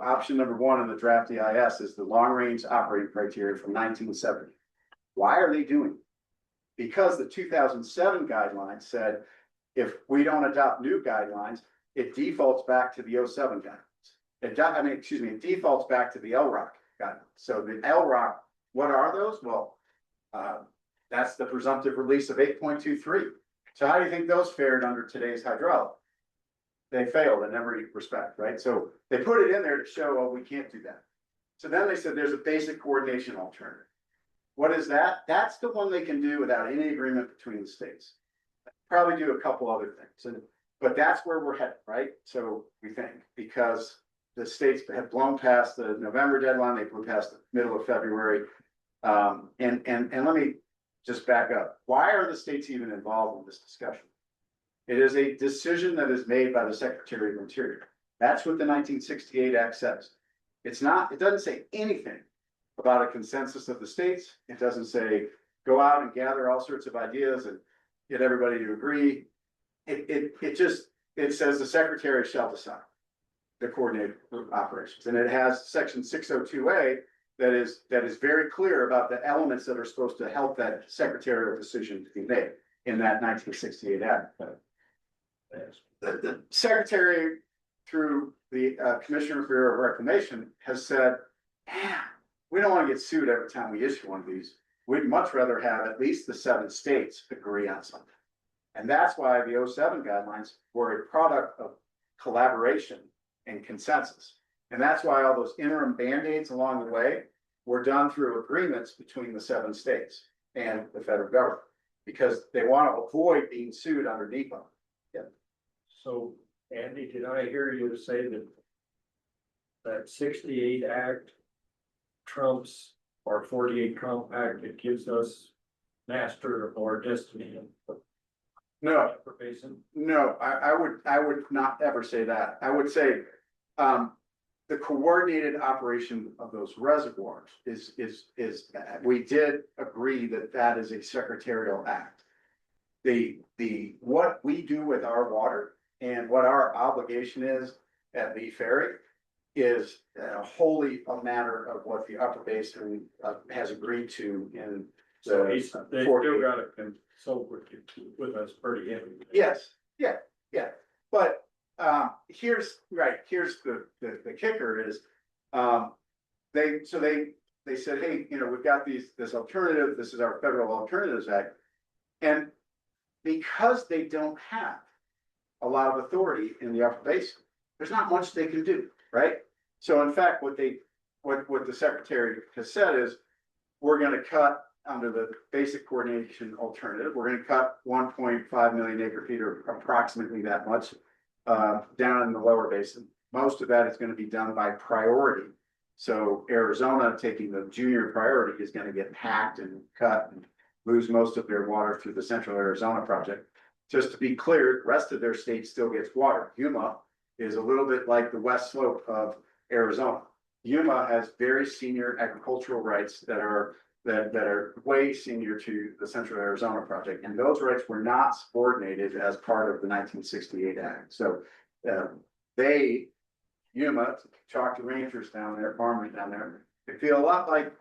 option number 1 in the draft EIS is the long-range operating criteria from 1970. Why are they doing it? Because the 2007 guidelines said, if we don't adopt new guidelines, it defaults back to the 07 guidelines. It defaults back to the LROC guidelines. So the LROC, what are those? Well, that's the presumptive release of 8.23. So how do you think those fared under today's hydraulic? They failed in every respect, right? So they put it in there to show, oh, we can't do that. So then they said there's a basic coordination alternative. What is that? That's the one they can do without any agreement between the states. Probably do a couple other things, but that's where we're headed, right? So we think, because the states have blown past the November deadline, they blew past the middle of February. And let me just back up. Why are the states even involved in this discussion? It is a decision that is made by the Secretary of Interior. That's what the 1968 Act says. It doesn't say anything about a consensus of the states. It doesn't say, go out and gather all sorts of ideas and get everybody to agree. It says the Secretary shall decide the coordinated operations. And it has section 602A that is very clear about the elements that are supposed to help that secretarial decision to be made in that 1968 Act. The Secretary, through the Commissioner of Bureau of Reclamation, has said, we don't want to get sued every time we issue one of these. We'd much rather have at least the 7 states agree on something. And that's why the 07 guidelines were a product of collaboration and consensus. And that's why all those interim band-aids along the way were done through agreements between the 7 states and the federal government, because they want to avoid being sued under NEPA. Yeah. So, Andy, did I hear you say that 68 Act trumps our 48 compact? It gives us master or destiny. No, Basin. no, I would not ever say that. I would say the coordinated operation of those reservoirs is we did agree that is a secretarial act. What we do with our water and what our obligation is at Lee Ferry is wholly a matter of what the upper basin has agreed to in So the they still gotta consult with us pretty heavy. Yes, yeah. But here's the kicker is they said, hey, we've got this alternative, this is our Federal Alternatives Act. And because they don't have a lot of authority in the upper basin, there's not much they can do, right? So in fact, what the Secretary has said is, we're gonna cut under the basic coordination alternative, we're gonna cut 1.5 million acre feet, or approximately that much, down in the lower basin. Most of that is gonna be done by priority. So Arizona, taking the junior priority, is gonna get hacked and cut and lose most of their water through the Central Arizona project. Just to be clear, the rest of their state still gets water. Yuma is a little bit like the west slope of Arizona. Yuma has very senior agricultural rights that are way senior to the Central Arizona project, and those rights were not subordinated as part of the 1968 Act. So Yuma, talk to rangers down there, farmers down there, they feel a lot like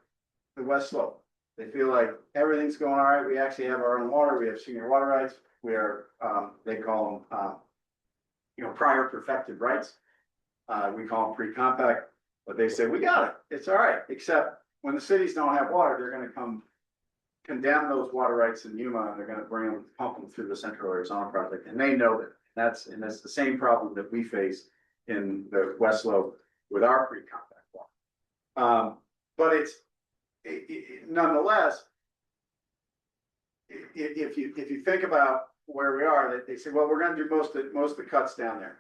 the west slope. They feel like everything's going all right. We actually have our own water. We have senior water rights. We are, they call them, prior perfected rights. We call them pre-compact, but they say, we got it. It's all right. Except when the cities don't have water, they're going to come condemn those water rights in Yuma, and they're gonna bring them, pump them through the Central Arizona project, and they know that. That's the same problem that we face in the West Slope with our pre-contact water. But it's, nonetheless, if you think about where we are, they say, well, we're gonna do most of the cuts down there.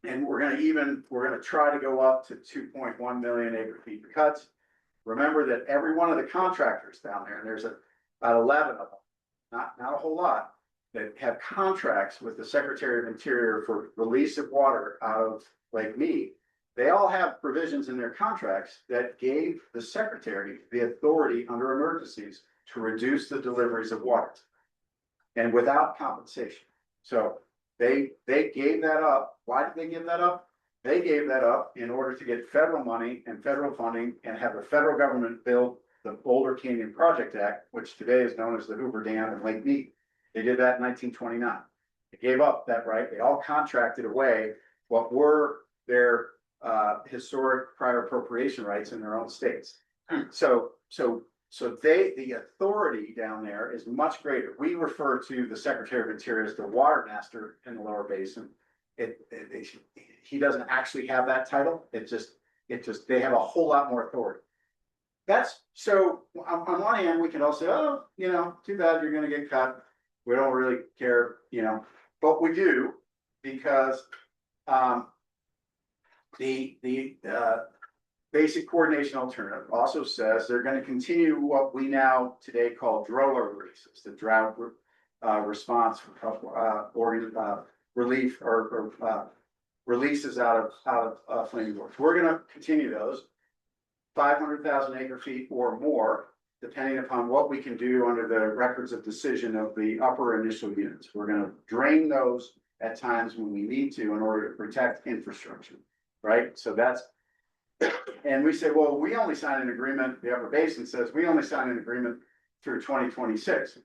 And we're gonna try to go up to 2.1 million acre feet of cuts. Remember that every one of the contractors down there, and there's about 11 of them, not a whole lot, that have contracts with the Secretary of Interior for release of water out of Lake Mead. They all have provisions in their contracts that gave the Secretary the authority under emergencies to reduce the deliveries of water. And without compensation. So they gave that up. Why did they give that up? They gave that up in order to get federal money and federal funding and have the federal government build the Boulder Canyon Project Act, which today is known as the Hoover Dam and Lake Mead. They did that in 1929. They gave up that right. They all contracted away what were their historic prior appropriation rights in their own states. So the authority down there is much greater. We refer to the Secretary of Interior as the water master in the lower basin. He doesn't actually have that title. They have a whole lot more authority. That's so on one hand, we can all say, oh, too bad you're gonna get cut. We don't really care, but we do because the basic coordination alternative also says they're going to continue what we now today call DROLA releases, the drought response relief or releases out of Flaming Gorge. We're going to continue those 500,000 acre feet or more, depending upon what we can do under the records of decision of the upper initial units. We're going to drain those at times when we need to in order to protect infrastructure, right? So that's, and we say, well, we only signed an agreement, the upper basin says, we only signed an agreement through 2026.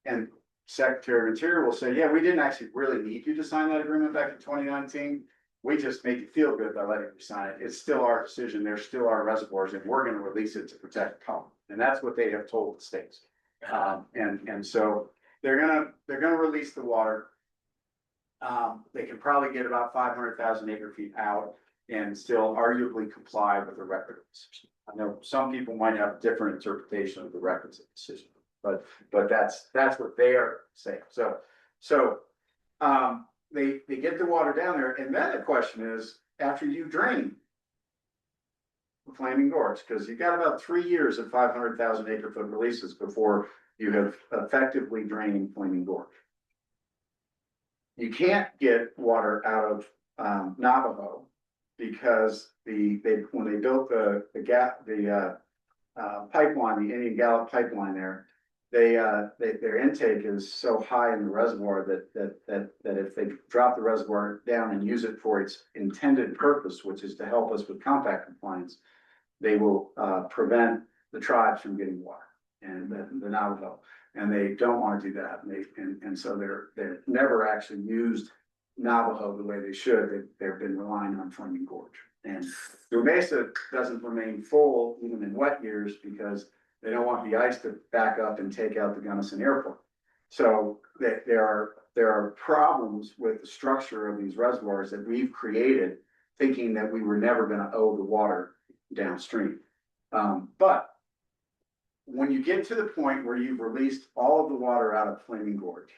And Secretary of Interior will say, yeah, we didn't actually really need you to sign that agreement back in 2019. We just made you feel good by letting you sign it. It's still our decision. They're still our reservoirs, and we're going to release it to protect the colony. And that's what they have told the states. And so they're gonna release the water. They can probably get about 500,000 acre feet out and still arguably comply with the record of decision. I know some people might have a different interpretation of the records of decision, but that's what they are saying. So they get the water down there, and then the question is, after you drain Flaming Gorge, because you've got about 3 years of 500,000 acre foot releases before you have effectively drained Flaming Gorge. You can't get water out of Navajo because when they built the pipeline, the Indian Gallop pipeline there, their intake is so high in the reservoir that if they drop the reservoir down and use it for its intended purpose, which is to help us with compact compliance, they will prevent the tribes from getting water and the Navajo, and they don't want to do that. And so they're never actually used Navajo the way they should. They've been relying on Flaming Gorge, and the Mesa doesn't remain full even in wet years because they don't want the ice to back up and take out the Gunnison Airport. So there are problems with the structure of these reservoirs that we've created, thinking that we were never going to owe the water downstream. But when you get to the point where you've released all of the water out of Flaming Gorge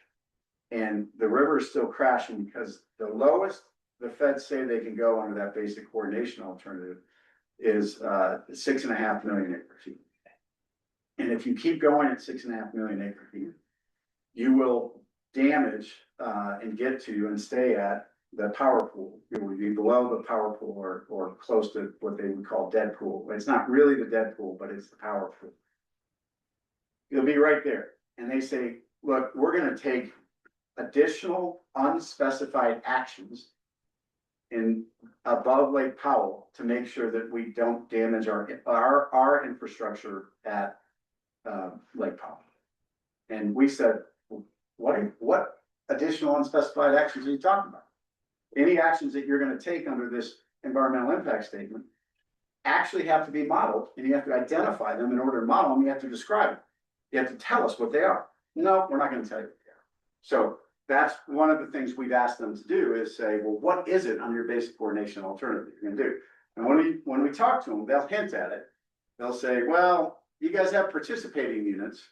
and the river is still crashing because the lowest the feds say they can go under that basic coordination alternative is 6.5 million acre feet. And if you keep going at 6.5 million acre feet, you will damage and get to and stay at the power pool. It would be below the power pool or close to what they would call dead pool. It's not really the dead pool, but it's the power pool. You'll be right there. And they say, look, we're going to take additional unspecified actions in above Lake Powell to make sure that we don't damage our infrastructure at Lake Powell. And we said, what additional unspecified actions are you talking about? Any actions that you're going to take under this environmental impact statement actually have to be modeled, and you have to identify them. In order to model them, you have to describe them. You have to tell us what they are. No, we're not gonna tell you what they are. So that's one of the things we've asked them to do is say, well, what is it on your basic coordination alternative you're gonna do? And when we talk to them, they'll hint at it. They'll say, well, you guys have participating units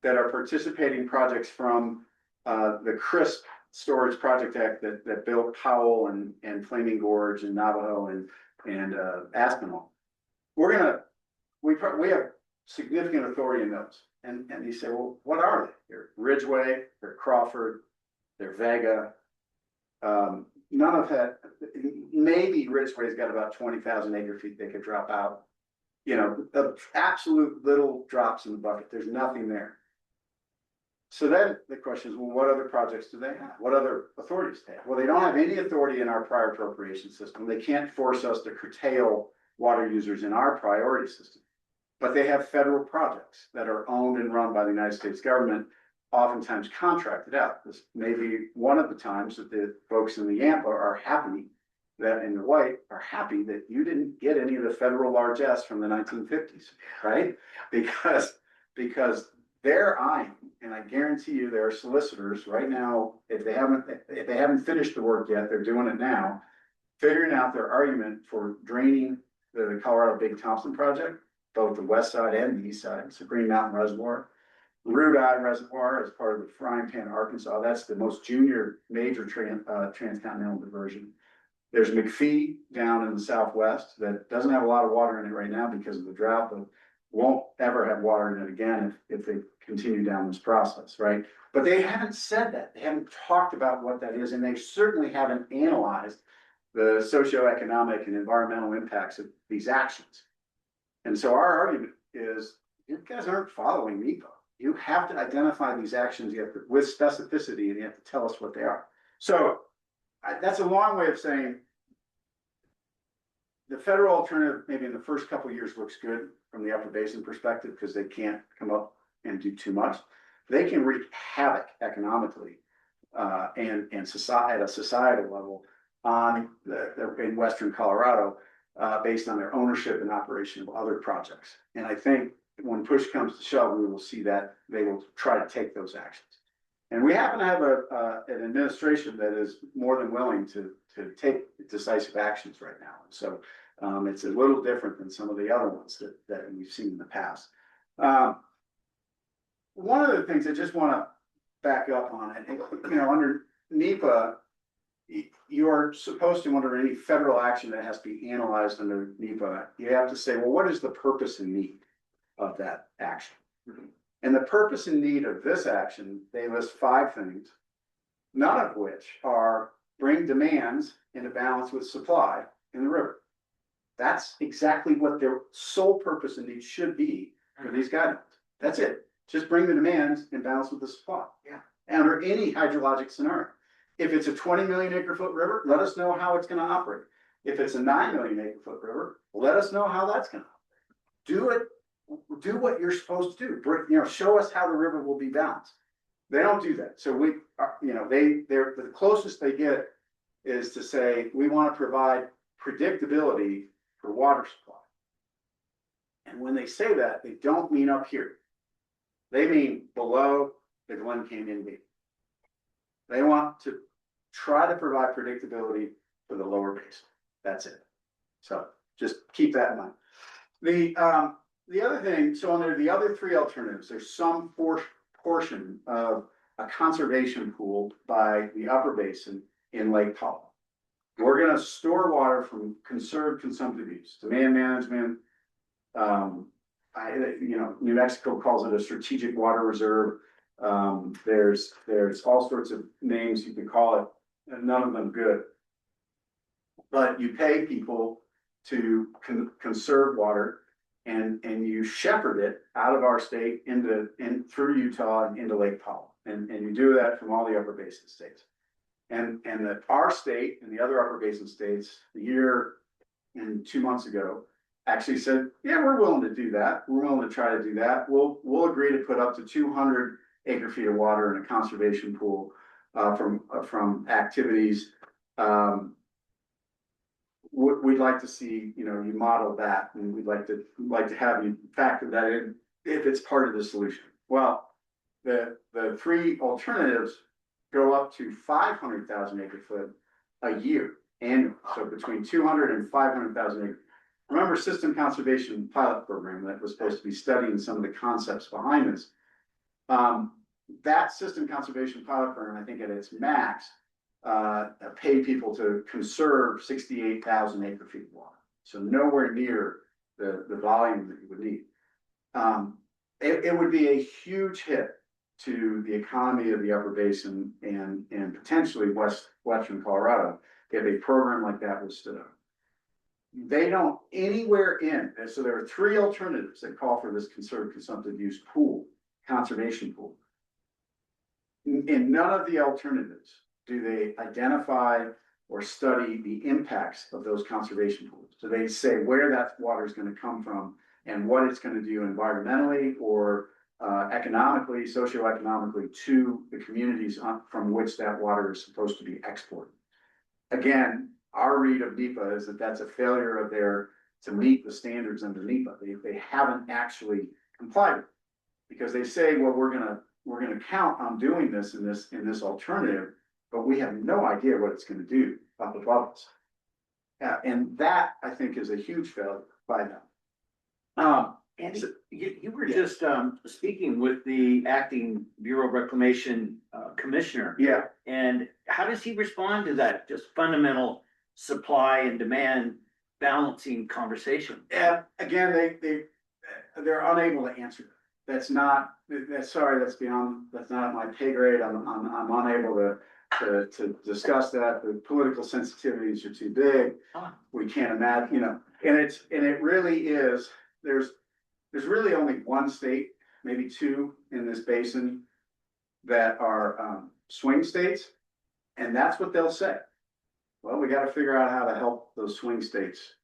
that are participating projects from the CRISP Storage Project Act that built Powell and Flaming Gorge and Navajo and Aspinwall. We have significant authority in those. And you say, well, what are they? They're Ridgeway, they're Crawford, they're Vega. None of that, maybe Ridgeway's got about 20,000 acre feet they could drop out. You know, the absolute little drops in the bucket. There's nothing there. So then the question is, well, what other projects do they have? What other authorities do they have? Well, they don't have any authority in our prior appropriation system. They can't force us to curtail water users in our priority system. But they have federal projects that are owned and run by the United States government, oftentimes contracted out. This may be one of the times that the folks in the Yampa are happy that in the white are happy that you didn't get any of the federal largesse from the 1950s, right? Because they're eyeing, and I guarantee you there are solicitors right now, if they haven't finished the work yet, they're doing it now, figuring out their argument for draining the Colorado Big Thompson project, both the west side and the east side. It's a Green Mountain Reservoir. Root Eye Reservoir is part of the Frying Pan, Arkansas. That's the most junior major transcontinental diversion. There's McPhee down in the southwest that doesn't have a lot of water in it right now because of the drought, but won't ever have water in it again if they continue down this process, right? But they haven't said that. They haven't talked about what that is, and they certainly haven't analyzed the socioeconomic and environmental impacts of these actions. And so our argument is, you guys aren't following NEPA. You have to identify these actions with specificity, and you have to tell us what they are. So that's a long way of saying the federal alternative, maybe in the first couple of years, looks good from the Upper Basin perspective because they can't come up and do too much. They can wreak havoc economically and society, at a societal level on in Western Colorado based on their ownership and operation of other projects. And I think when push comes to shove, we will see that they will try to take those actions. And we happen to have an administration that is more than willing to take decisive actions right now. So it's a little different than some of the other ones that we've seen in the past. One of the things I just want to back up on it, you know, under NEPA, you're supposed to, under any federal action that has to be analyzed under NEPA, you have to say, well, what is the purpose and need of that action? And the purpose and need of this action, they list 5 things, none of which are bring demands into balance with supply in the river. That's exactly what their sole purpose and need should be for these guidelines. That's it. Just bring the demands in balance with the supply. Yeah. Under any hydrologic scenario. If it's a 20 million acre foot river, let us know how it's going to operate. If it's a 9 million acre foot river, let us know how that's going to operate. Do it. Do what you're supposed to do. You know, show us how the river will be balanced. They don't do that. So we, you know, they're the closest they get is to say we want to provide predictability for water supply. And when they say that, they don't mean up here. They mean below the Glen Canyon Gate. They want to try to provide predictability for the lower basin. That's it. So just keep that in mind. The other thing, so under the other 3 alternatives, there's some portion of a conservation pool by the upper basin in Lake Powell. We're going to store water from conserved consumptive use, demand management. You know, New Mexico calls it a strategic water reserve. There's all sorts of names you can call it, and none of them good. But you pay people to conserve water, and you shepherd it out of our state through Utah and into Lake Powell, and you do that from all the upper basin states. And that our state and the other upper basin states, a year and 2 months ago, actually said, yeah, we're willing to do that. We're willing to try to do that. We'll agree to put up to 200 acre feet of water in a conservation pool from activities. We'd like to see, you know, you model that, and we'd like to have you factor that in if it's part of the solution. Well, the three alternatives go up to 500,000 acre foot a year annually, so between 200 and 500,000 acres. Remember System Conservation Pilot Program that was supposed to be studying some of the concepts behind this? That System Conservation Pilot Program, I think at its max, paid people to conserve 68,000 acre feet of water. So nowhere near the volume that you would need. It would be a huge hit to the economy of the upper basin and potentially western Colorado if a program like that was stood up. They don't anywhere in, and so there are three alternatives that call for this conserved consumptive use pool, conservation pool. In none of the alternatives do they identify or study the impacts of those conservation pools. So they say where that water is going to come from and what it's going to do environmentally or economically, socioeconomically to the communities from which that water is supposed to be exported. Again, our read of NEPA is that that's a failure of their to meet the standards under NEPA. They haven't actually complied with it because they say, well, we're gonna count on doing this in this alternative, but we have no idea what it's going to do up above us. And that I think is a huge failure by them. Andy, you were just speaking with the acting Bureau of Reclamation commissioner. Yeah. And how does he respond to that just fundamental supply and demand balancing conversation? Again, they're unable to answer that. That's not that's not my pay grade. I'm unable to discuss that. The political sensitivities are too big. We can't imagine, and it really is, there's really only one state, maybe two in this basin that are swing states, and that's what they'll say. Well, we got to figure out how to help those swing states.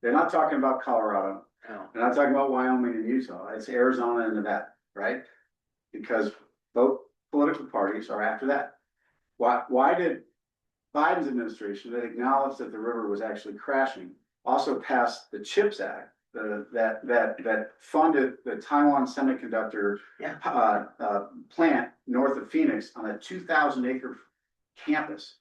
They're not talking about Colorado. No. They're not talking about Wyoming and Utah. It's Arizona and Nevada, right? Because both political parties are after that. Why did Biden's administration that acknowledged that the river was actually crashing also passed the CHIPS Act that funded the Taiwan semiconductor plant north of Phoenix on a 2,000 acre campus,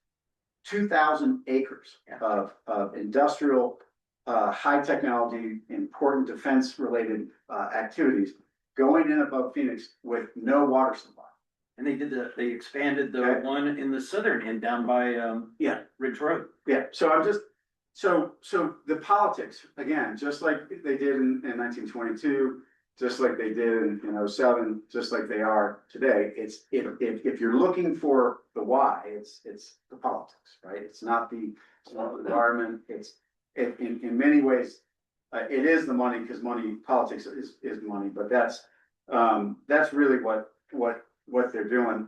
2,000 acres of industrial, high technology, important defense related activities going in above Phoenix with no water supply. And they expanded the one in the southern end down by Ridge Road. Yeah, so the politics, again, just like they did in 1922, just like they did in 07, just like they are today, if you're looking for the why, it's the politics, right? It's not the environment, in many ways, it is the money because politics is money, but that's really what they're doing.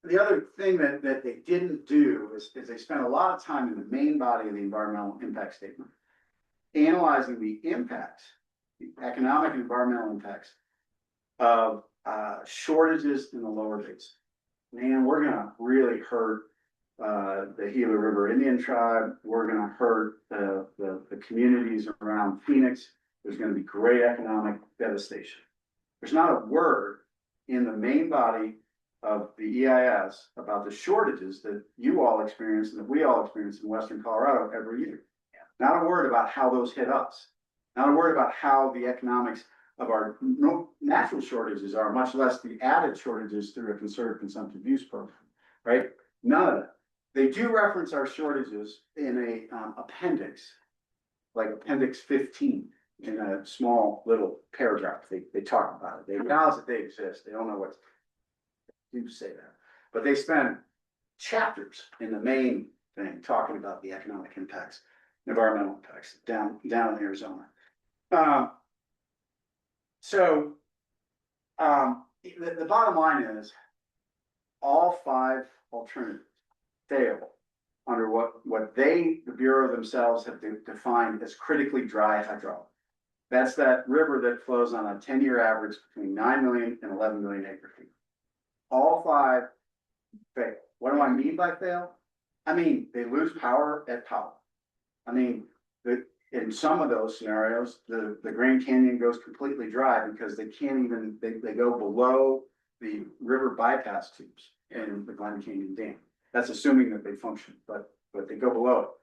The other thing that they didn't do is they spent a lot of time in the main body of the environmental impact statement, analyzing the impacts, the economic and environmental impacts of shortages in the lower basin. Man, we're gonna really hurt the Gila River Indian tribe. We're gonna hurt the communities around Phoenix. There's gonna be great economic devastation. There's not a word in the main body of the EIS about the shortages that you all experience and that we all experience in Western Colorado every year. Not a word about how those hit us. Not a word about how the economics of our natural shortages are, much less the added shortages through a conserved consumptive use program, right? None of that. They do reference our shortages in a appendix, like appendix 15, in a small little paragraph. They talk about it. They acknowledge that they exist. They don't know what to say that, but they spend chapters in the main thing talking about the economic impacts, environmental impacts down in Arizona. The bottom line is all five alternatives fail under what the Bureau themselves have defined as critically dry hydraulic. That's that river that flows on a 10-year average between 9 million and 11 million acre feet. All five fail. What do I mean by fail? I mean, they lose power at power. I mean, in some of those scenarios, the Grand Canyon goes completely dry because they can't even, they go below the river bypass tubes in the Glen Canyon Dam. That's assuming that they function, but they go below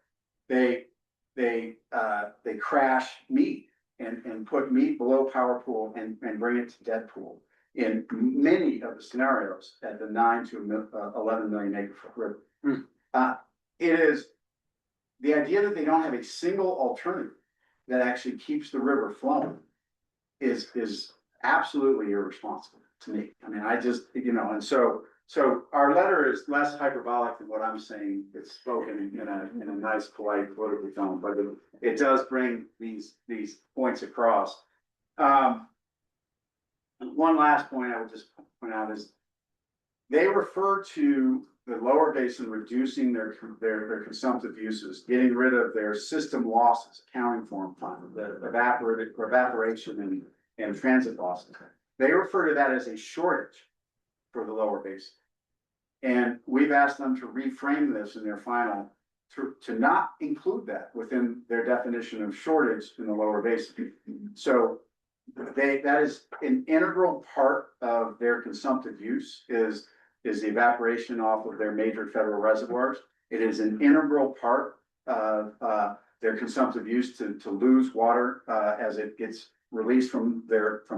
it. They crash meat and put meat below power pool and bring it to dead pool in many of the scenarios at the 9 to 11 million acre foot river. It is the idea that they don't have a single alternative that actually keeps the river flowing is absolutely irresponsible to me. I mean, I just, and so our letter is less hyperbolic than what I'm saying. It's spoken in a nice, polite, political tone, but it does bring these points across. One last point I would just point out is they refer to the lower basin reducing their consumptive uses, getting rid of their system losses, accounting for them, the evaporation and transit losses. They refer to that as a shortage for the lower basin. And we've asked them to reframe this in their final to not include that within their definition of shortage in the lower basin. So that is an integral part of their consumptive use is the evaporation off of their major federal reservoirs. It is an integral part of their consumptive use to lose water as it gets released from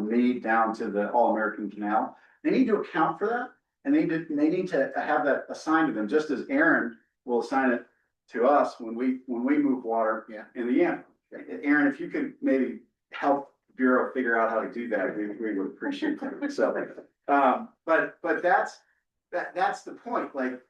me down to the All-American Canal. They need to account for that, and they need to have that assigned to them, just as Aaron will assign it to us when we move water in the end. Aaron, if you could maybe help the Bureau figure out how to do that, we would appreciate that. So, but that's the point. Like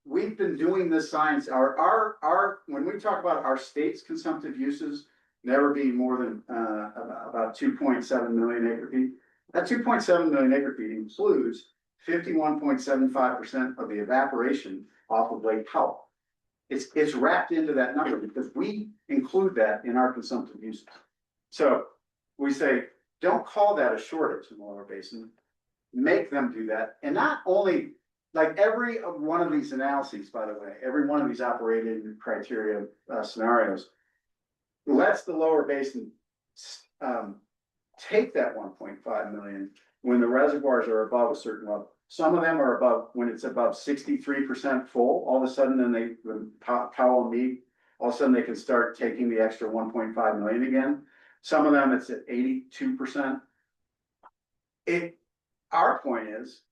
we've been doing this science. Our when we talk about our state's consumptive uses never being more than about 2.7 million acre feet. That 2.7 million acre feet includes 51.75% of the evaporation off of Lake Powell. It's wrapped into that number because we include that in our consumptive uses. So we say, don't call that a shortage in the lower basin. Make them do that. And not only, like every one of these analyses, by the way, every one of these operating criteria scenarios lets the lower basin take that 1.5 million when the reservoirs are above a certain level. Some of them are above, when it's above 63% full, all of a sudden, then Powell and Meade, all of a sudden they can start taking the extra 1.5 million again. Some of them it's at 82%. Our point is,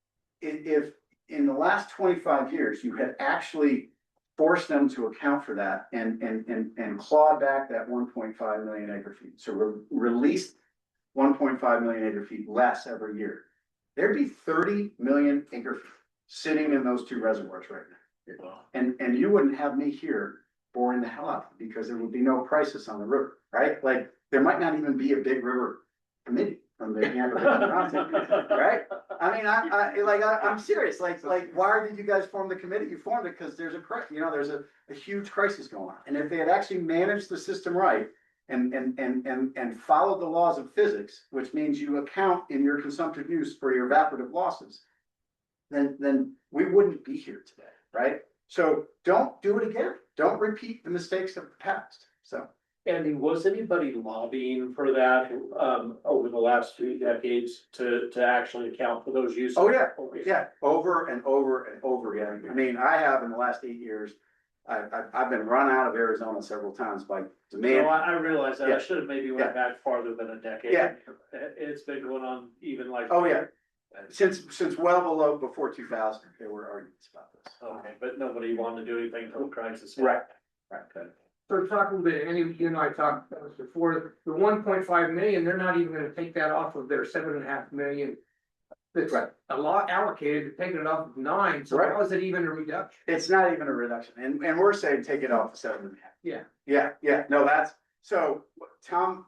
if in the last 25 years, you had actually forced them to account for that and clawed back that 1.5 million acre feet. So released 1.5 million acre feet less every year. There'd be 30 million acre feet sitting in those two reservoirs right now. And you wouldn't have me here boring the hell out because there would be no crisis on the river, right? Like there might not even be a big river committee from the right? I mean, I'm serious. Like, why did you guys form the committee? You formed it because there's a huge crisis going on. And if they had actually managed the system right and followed the laws of physics, which means you account in your consumptive use for your evaporative losses, then we wouldn't be here today, right? So don't do it again. Don't repeat the mistakes of the past. So. Andy, was anybody lobbying for that over the last 2 decades to actually account for those uses? Oh yeah, yeah, over and over and over again. I mean, I have in the last 8 years. I've been run out of Arizona several times by demand. No, I realize that. Yeah. I should have maybe went back farther than a decade. Yeah. It's been going on even like. Oh yeah, since well below before 2000, there were arguments about this. Okay, but nobody wanted to do anything until the crisis. Right. Okay. So talking about any, you know, I talked about this before, the 1.5 million, they're not even gonna take that off of their 7.5 million. That's Right. a lot allocated, they're taking it off of 9, so Right. how is it even a reduction? It's not even a reduction, and we're saying take it off of 7.5. Yeah. Yeah, no, that's, so Tom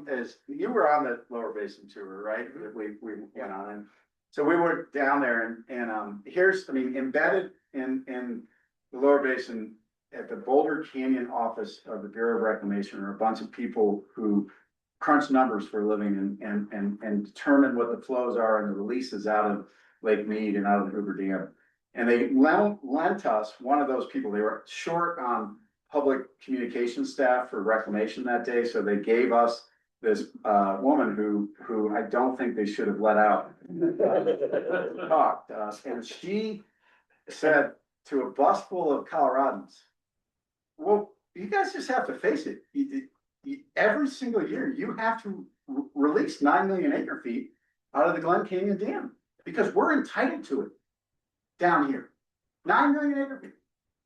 is, you were on the lower basin tour, right? That we went on, and so we were down there and here's, I mean, embedded in the lower basin at the Boulder Canyon office of the Bureau of Reclamation are a bunch of people who crunch numbers for a living and determine what the flows are and the releases out of Lake Mead and out of the Hoover Dam. And they lent us one of those people. They were short on public communication staff for reclamation that day, so they gave us this woman who I don't think they should have let out. Talked to us, and she said to a bus full of Coloradans, well, you guys just have to face it. Every single year, you have to release 9 million acre feet out of the Glen Canyon Dam because we're entitled to it down here. 9 million acre feet.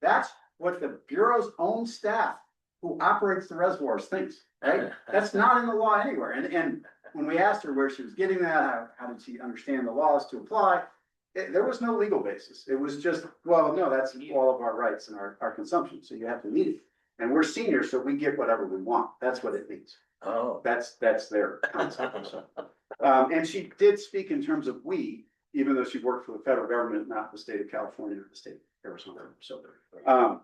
That's what the Bureau's own staff who operates the reservoirs thinks, right? That's not in the law anywhere. And when we asked her where she was getting that, how did she understand the laws to apply? There was no legal basis. It was just, well, no, that's all of our rights and our consumption. So you have to meet it. And we're seniors, so we get whatever we want. That's what it means. Oh. That's their concept. And she did speak in terms of we, even though she worked for the federal government, not the state of California or the state of Arizona. So, Wow.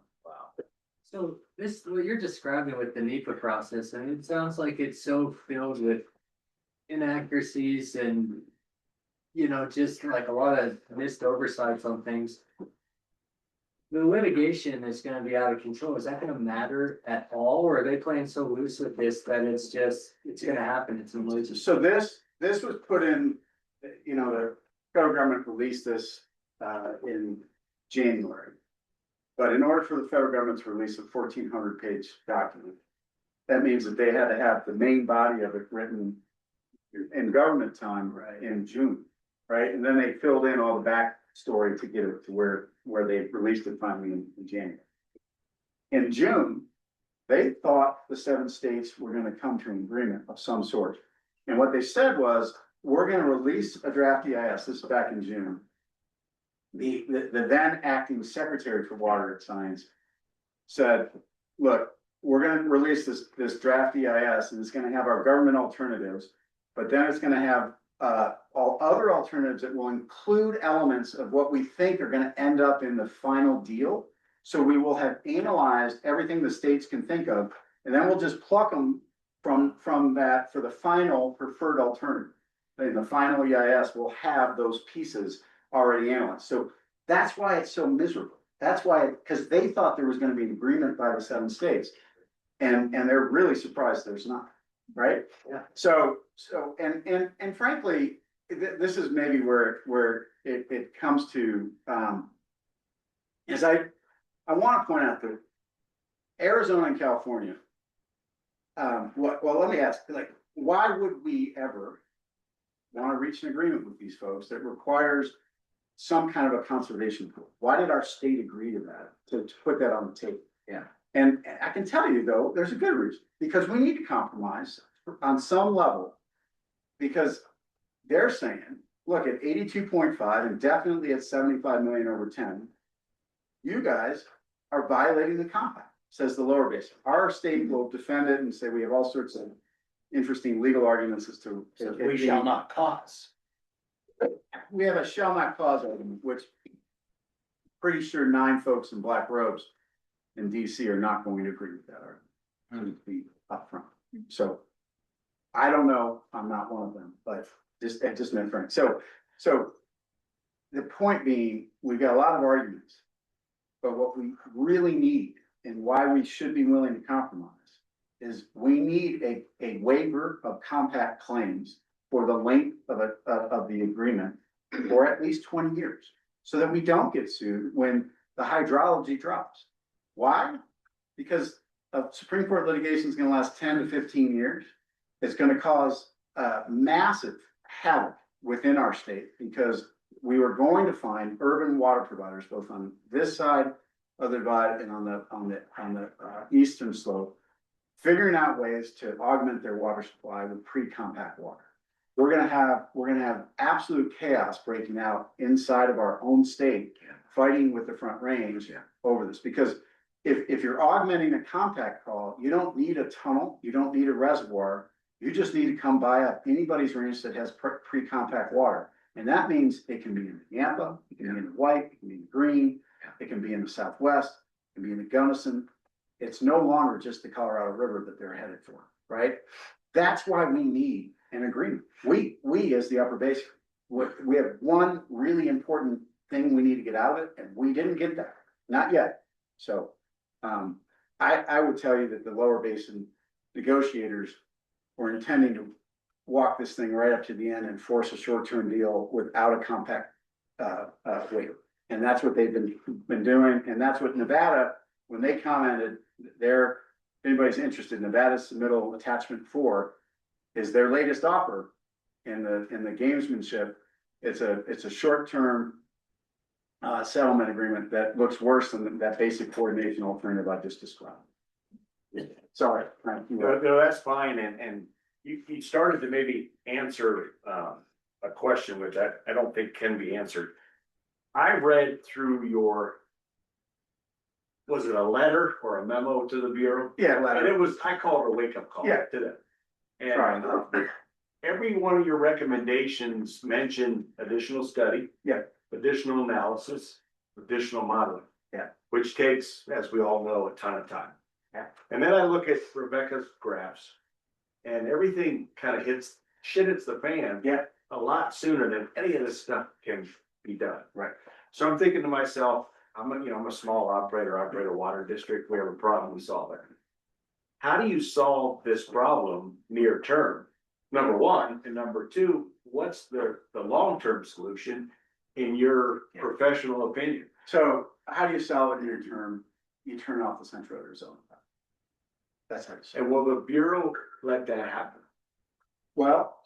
So this, what you're describing with the NEPA process, and it sounds like it's so filled with inaccuracies and, you know, just like a lot of missed oversights on things. The litigation is gonna be out of control. Is that gonna matter at all, or are they playing so loose with this that it's just, it's gonna happen, it's emergency? So this was put in, you know, the federal government released this in January. But in order for the federal government to release a 1,400-page document, that means that they had to have the main body of it written in government time in June, right? And then they filled in all the backstory to get it to where they released it finally in January. In June, they thought the 7 states were going to come to an agreement of some sort. And what they said was, we're going to release a draft EIS, this is back in June. The then acting secretary for water and science said, look, we're going to release this draft EIS and it's going to have our government alternatives, but then it's going to have all other alternatives that will include elements of what we think are going to end up in the final deal. So we will have analyzed everything the states can think of, and then we'll just pluck them from that for the final preferred alternative. In the final EIS, we'll have those pieces already analyzed. So that's why it's so miserable. That's why, because they thought there was going to be an agreement by the 7 states. And they're really surprised there's not, right? Yeah. So and frankly, this is maybe where it comes to is I want to point out that Arizona and California, well, let me ask, like, why would we ever want to reach an agreement with these folks that requires some kind of a conservation pool? Why did our state agree to that, to put that on the table? Yeah. And I can tell you though, there's a good reason, because we need to compromise on some level, because they're saying, look, at 82.5 and definitely at 75 million over 10, you guys are violating the compact, says the lower basin. Our state will defend it and say we have all sorts of interesting legal arguments as to. We shall not cause. We have a shall not cause argument, which pretty sure 9 folks in black robes in DC are not going to agree with that argument. To be upfront. So I don't know, I'm not one of them, but just meant friend. So the point being, we've got a lot of arguments, but what we really need and why we should be willing to compromise is we need a waiver of compact claims for the length of the agreement for at least 20 years, so that we don't get sued when the hydrology drops. Why? Because Supreme Court litigation is going to last 10 to 15 years. It's going to cause massive havoc within our state, because we were going to find urban water providers both on this side of the divide and on the eastern slope, figuring out ways to augment their water supply with pre-compact water. We're gonna have absolute chaos breaking out inside of our own state, fighting with the Front Range over this. Because if you're augmenting a compact call, you don't need a tunnel, you don't need a reservoir, you just need to come buy up anybody's range that has pre-compact water. And that means it can be in the Yampa, it can be in the White, it can be in the Green, it can be in the Southwest, it can be in the Gunnison. It's no longer just the Colorado River that they're headed for, right? That's why we need an agreement. We as the upper basin, we have one really important thing we need to get out of it, and we didn't get that, not yet. So I would tell you that the lower basin negotiators were intending to walk this thing right up to the end and force a short-term deal without a compact waiver. And that's what they've been doing, and that's what Nevada, when they commented, if anybody's interested, Nevada's submittal attachment 4 is their latest offer in the gamesmanship. It's a short-term settlement agreement that looks worse than that basic coordination alternative I just described. Sorry. No, that's fine, and you started to maybe answer a question which I don't think can be answered. I read through was it a letter or a memo to the Bureau? Yeah, And letter. it was, I call it a wake-up call Yeah. to them. Right. And every one of your recommendations mentioned additional study. Yeah. Additional analysis, additional modeling. Yeah. Which takes, as we all know, a ton of time. Yeah. And then I look at Rebecca's graphs and everything kind of hits the fan. Yeah. A lot sooner than any of this stuff can be done. Right. So I'm thinking to myself, I'm a small operator, operate a water district, we have a problem, we solve it. How do you solve this problem near term? Number one, and number two, what's the long-term solution in your professional opinion? So how do you solve it near term? You turn off the central Arizona. That's how you solve it. And will the Bureau let that happen? Well,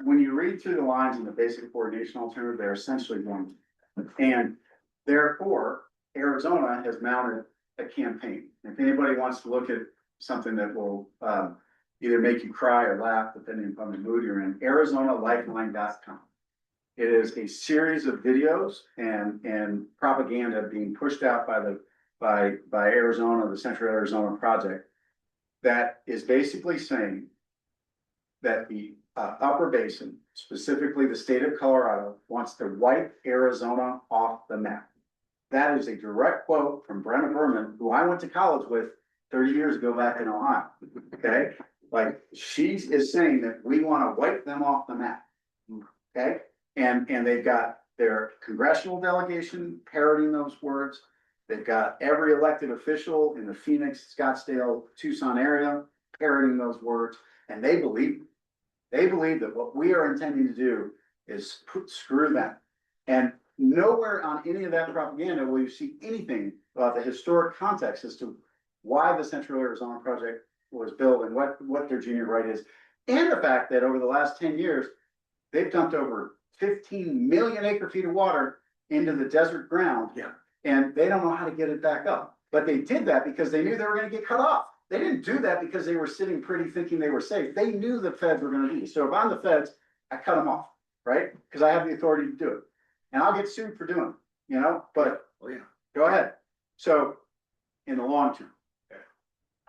when you read through the lines in the basic coordination alternative, they're essentially one. And therefore, Arizona has mounted a campaign. If anybody wants to look at something that will either make you cry or laugh, depending upon the mood you're in, ArizonaLifeline.com. It is a series of videos and propaganda being pushed out by Arizona, the Central Arizona Project, that is basically saying that the upper basin, specifically the state of Colorado, wants to wipe Arizona off the map. That is a direct quote from Brenna Berman, who I went to college with 30 years ago back in Ohio. Okay, like she is saying that we want to wipe them off the map. Okay, and they've got their congressional delegation parroting those words. They've got every elected official in the Phoenix, Scottsdale, Tucson area parroting those words, and they believe. They believe that what we are intending to do is screw them. And nowhere on any of that propaganda will you see anything about the historic context as to why the Central Arizona Project was built and what their junior right is. And the fact that over the last 10 years, they've dumped over 15 million acre feet of water into the desert ground. Yeah. And they don't know how to get it back up. But they did that because they knew they were going to get cut off. They didn't do that because they were sitting pretty thinking they were safe. They knew the feds were going to be. So if I'm the feds, I cut them off, right? Because I have the authority to do it. And I'll get sued for doing it, but go ahead. So in the long term,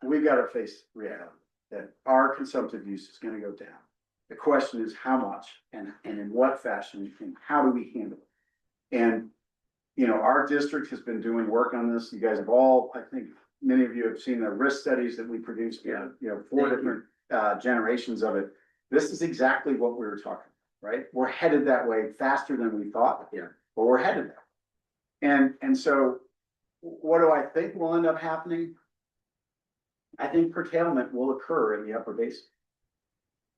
we've got to face reality that our consumptive use is going to go down. The question is how much and in what fashion and how do we handle it? And, our district has been doing work on this. You guys have all, I think, many of you have seen the risk studies that we produced, 4 different generations of it. This is exactly what we were talking about, right? We're headed that way faster than we thought. Yeah. But we're headed there. And so what do I think will end up happening? I think curtailment will occur in the upper basin.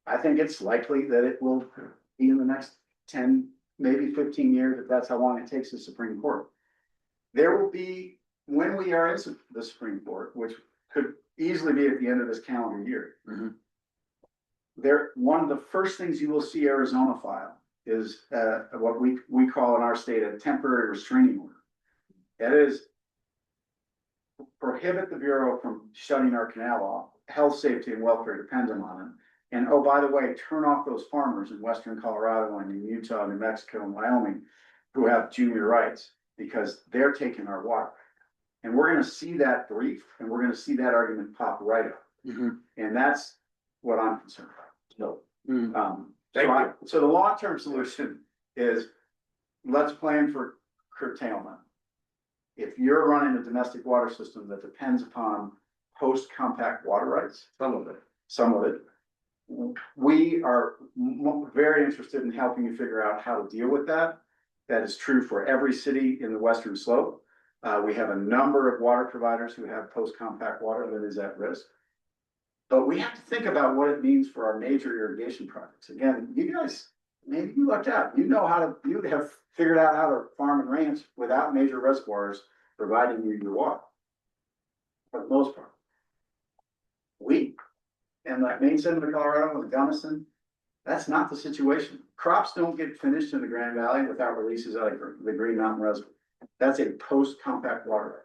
I think it's likely that it will be in the next 10, maybe 15 years, if that's how long it takes the Supreme Court. There will be, when we are in the Supreme Court, which could easily be at the end of this calendar year, one of the first things you will see Arizona file is what we call in our state a temporary restraining order. That is, prohibit the Bureau from shutting our canal off. Health, safety, and welfare depends on it. And oh, by the way, turn off those farmers in western Colorado and in Utah, New Mexico, and Wyoming who have junior rights because they're taking our water. And we're going to see that brief and we're going to see that argument pop right up. And that's what I'm concerned about. So the long-term solution is let's plan for curtailment. If you're running a domestic water system that depends upon post-compact water rights, some of it, we are very interested in helping you figure out how to deal with that. That is true for every city in the Western Slope. We have a number of water providers who have post-compact water that is at risk. But we have to think about what it means for our major irrigation projects. Again, you guys, maybe you lucked out. You have figured out how to farm and ranch without major reservoirs providing you your water. For the most part. And the main stem of the Colorado and the Gunnison, that's not the situation. Crops don't get finished in the Grand Valley without releases out of the Green Mountain Reservoir. That's a post-compact waterway.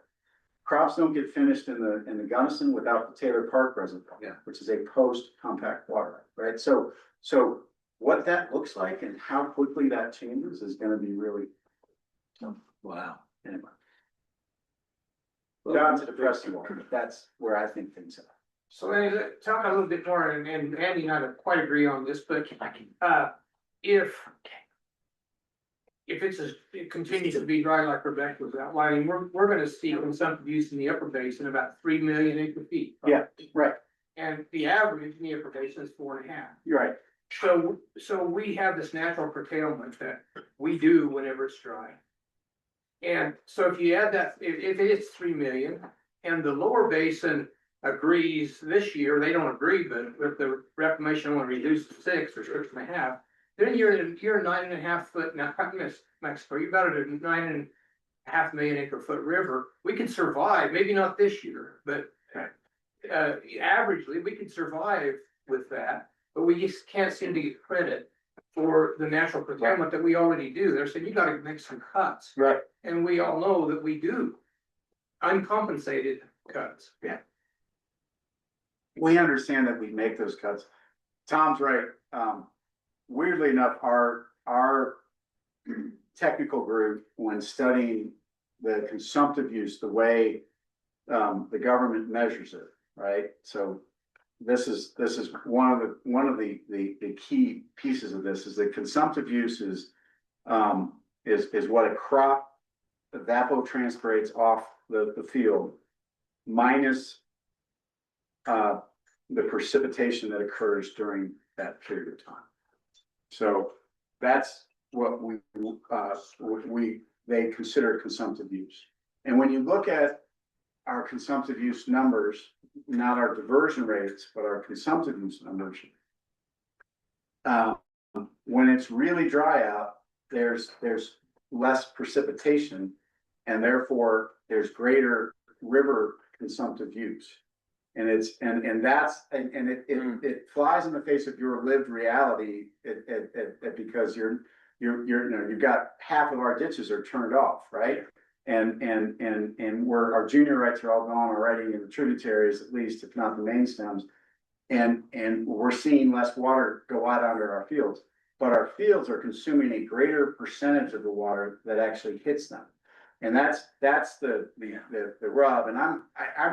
Crops don't get finished in the Gunnison without the Taylor Park Reservoir, which is a post-compact waterway, right? So what that looks like and how quickly that changes is gonna be really. Wow. Anyway. Down to the depressing water, that's where I think things are. So talk a little bit more, and Andy and I don't quite agree on this, but if it continues to be dry like Rebecca was outlining, we're gonna see consumptive use in the upper basin about 3 million acre feet. Yeah, right. And the average in the upper basin is 4.5. You're right. So we have this natural curtailment that we do whenever it's dry. And so if you add that, if it is 3 million and the lower basin agrees this year, they don't agree, but if the reclamation want to reduce to 6 or 6.5, then you're 9.5 foot, now, Mexico, you're about a 9.5 million acre foot river. We can survive, maybe not this year, but averagely we can survive with that, but we just can't seem to get credit for the natural curtailment that we already do. They're saying you gotta make some cuts. Right. And we all know that we do uncompensated cuts. Yeah. We understand that we make those cuts. Tom's right. Weirdly enough, our technical group, when studying the consumptive use, the way the government measures it, right? So this is one of the key pieces of this is that consumptive use is what a crop evapotranspirates off the field minus the precipitation that occurs during that period of time. So that's what they consider consumptive use. And when you look at our consumptive use numbers, not our diversion rates, but our consumptive use numbers, when it's really dry out, there's less precipitation, and therefore there's greater river consumptive use. And it flies in the face of your lived reality because you've got half of our ditches are turned off, right? And where our junior rights are all gone already in the tributaries, at least, if not the main stems. And we're seeing less water go out under our fields, but our fields are consuming a greater percentage of the water that actually hits them. And that's the rub. And I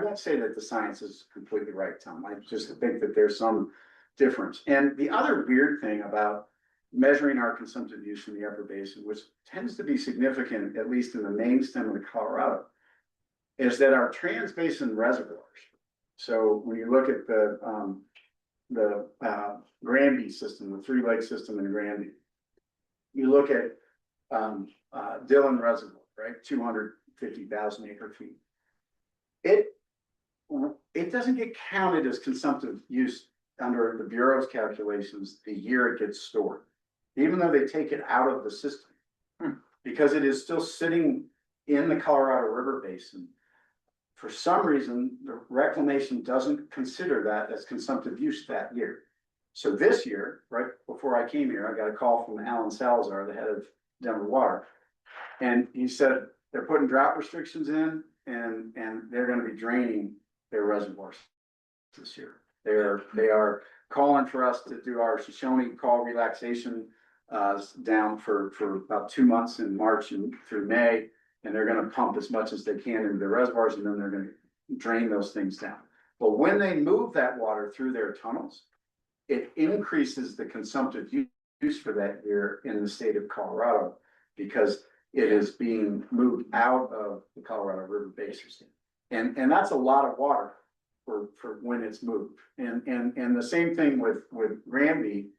won't say that the science is completely right, Tom. I just think that there's some difference. And the other weird thing about measuring our consumptive use in the upper basin, which tends to be significant, at least in the main stem of the Colorado, is that our transbasin reservoirs. So when you look at the Granby system, the Three Lake system in Granby, you look at Dillon Reservoir, right, 250,000 acre feet. It doesn't get counted as consumptive use under the Bureau's calculations the year it gets stored, even though they take it out of the system, because it is still sitting in the Colorado River Basin. For some reason, the reclamation doesn't consider that as consumptive use that year. So this year, right before I came here, I got a call from Alan Salazar, the head of Denver Water. And he said they're putting drought restrictions in and they're going to be draining their reservoirs this year. They are calling for us to do our Shoshone call relaxation down for about 2 months in March and through May. And they're going to pump as much as they can into the reservoirs, and then they're going to drain those things down. But when they move that water through their tunnels, it increases the consumptive use for that year in the state of Colorado, because it is being moved out of the Colorado River Basin. And that's a lot of water for when it's moved. And the same thing with Granby.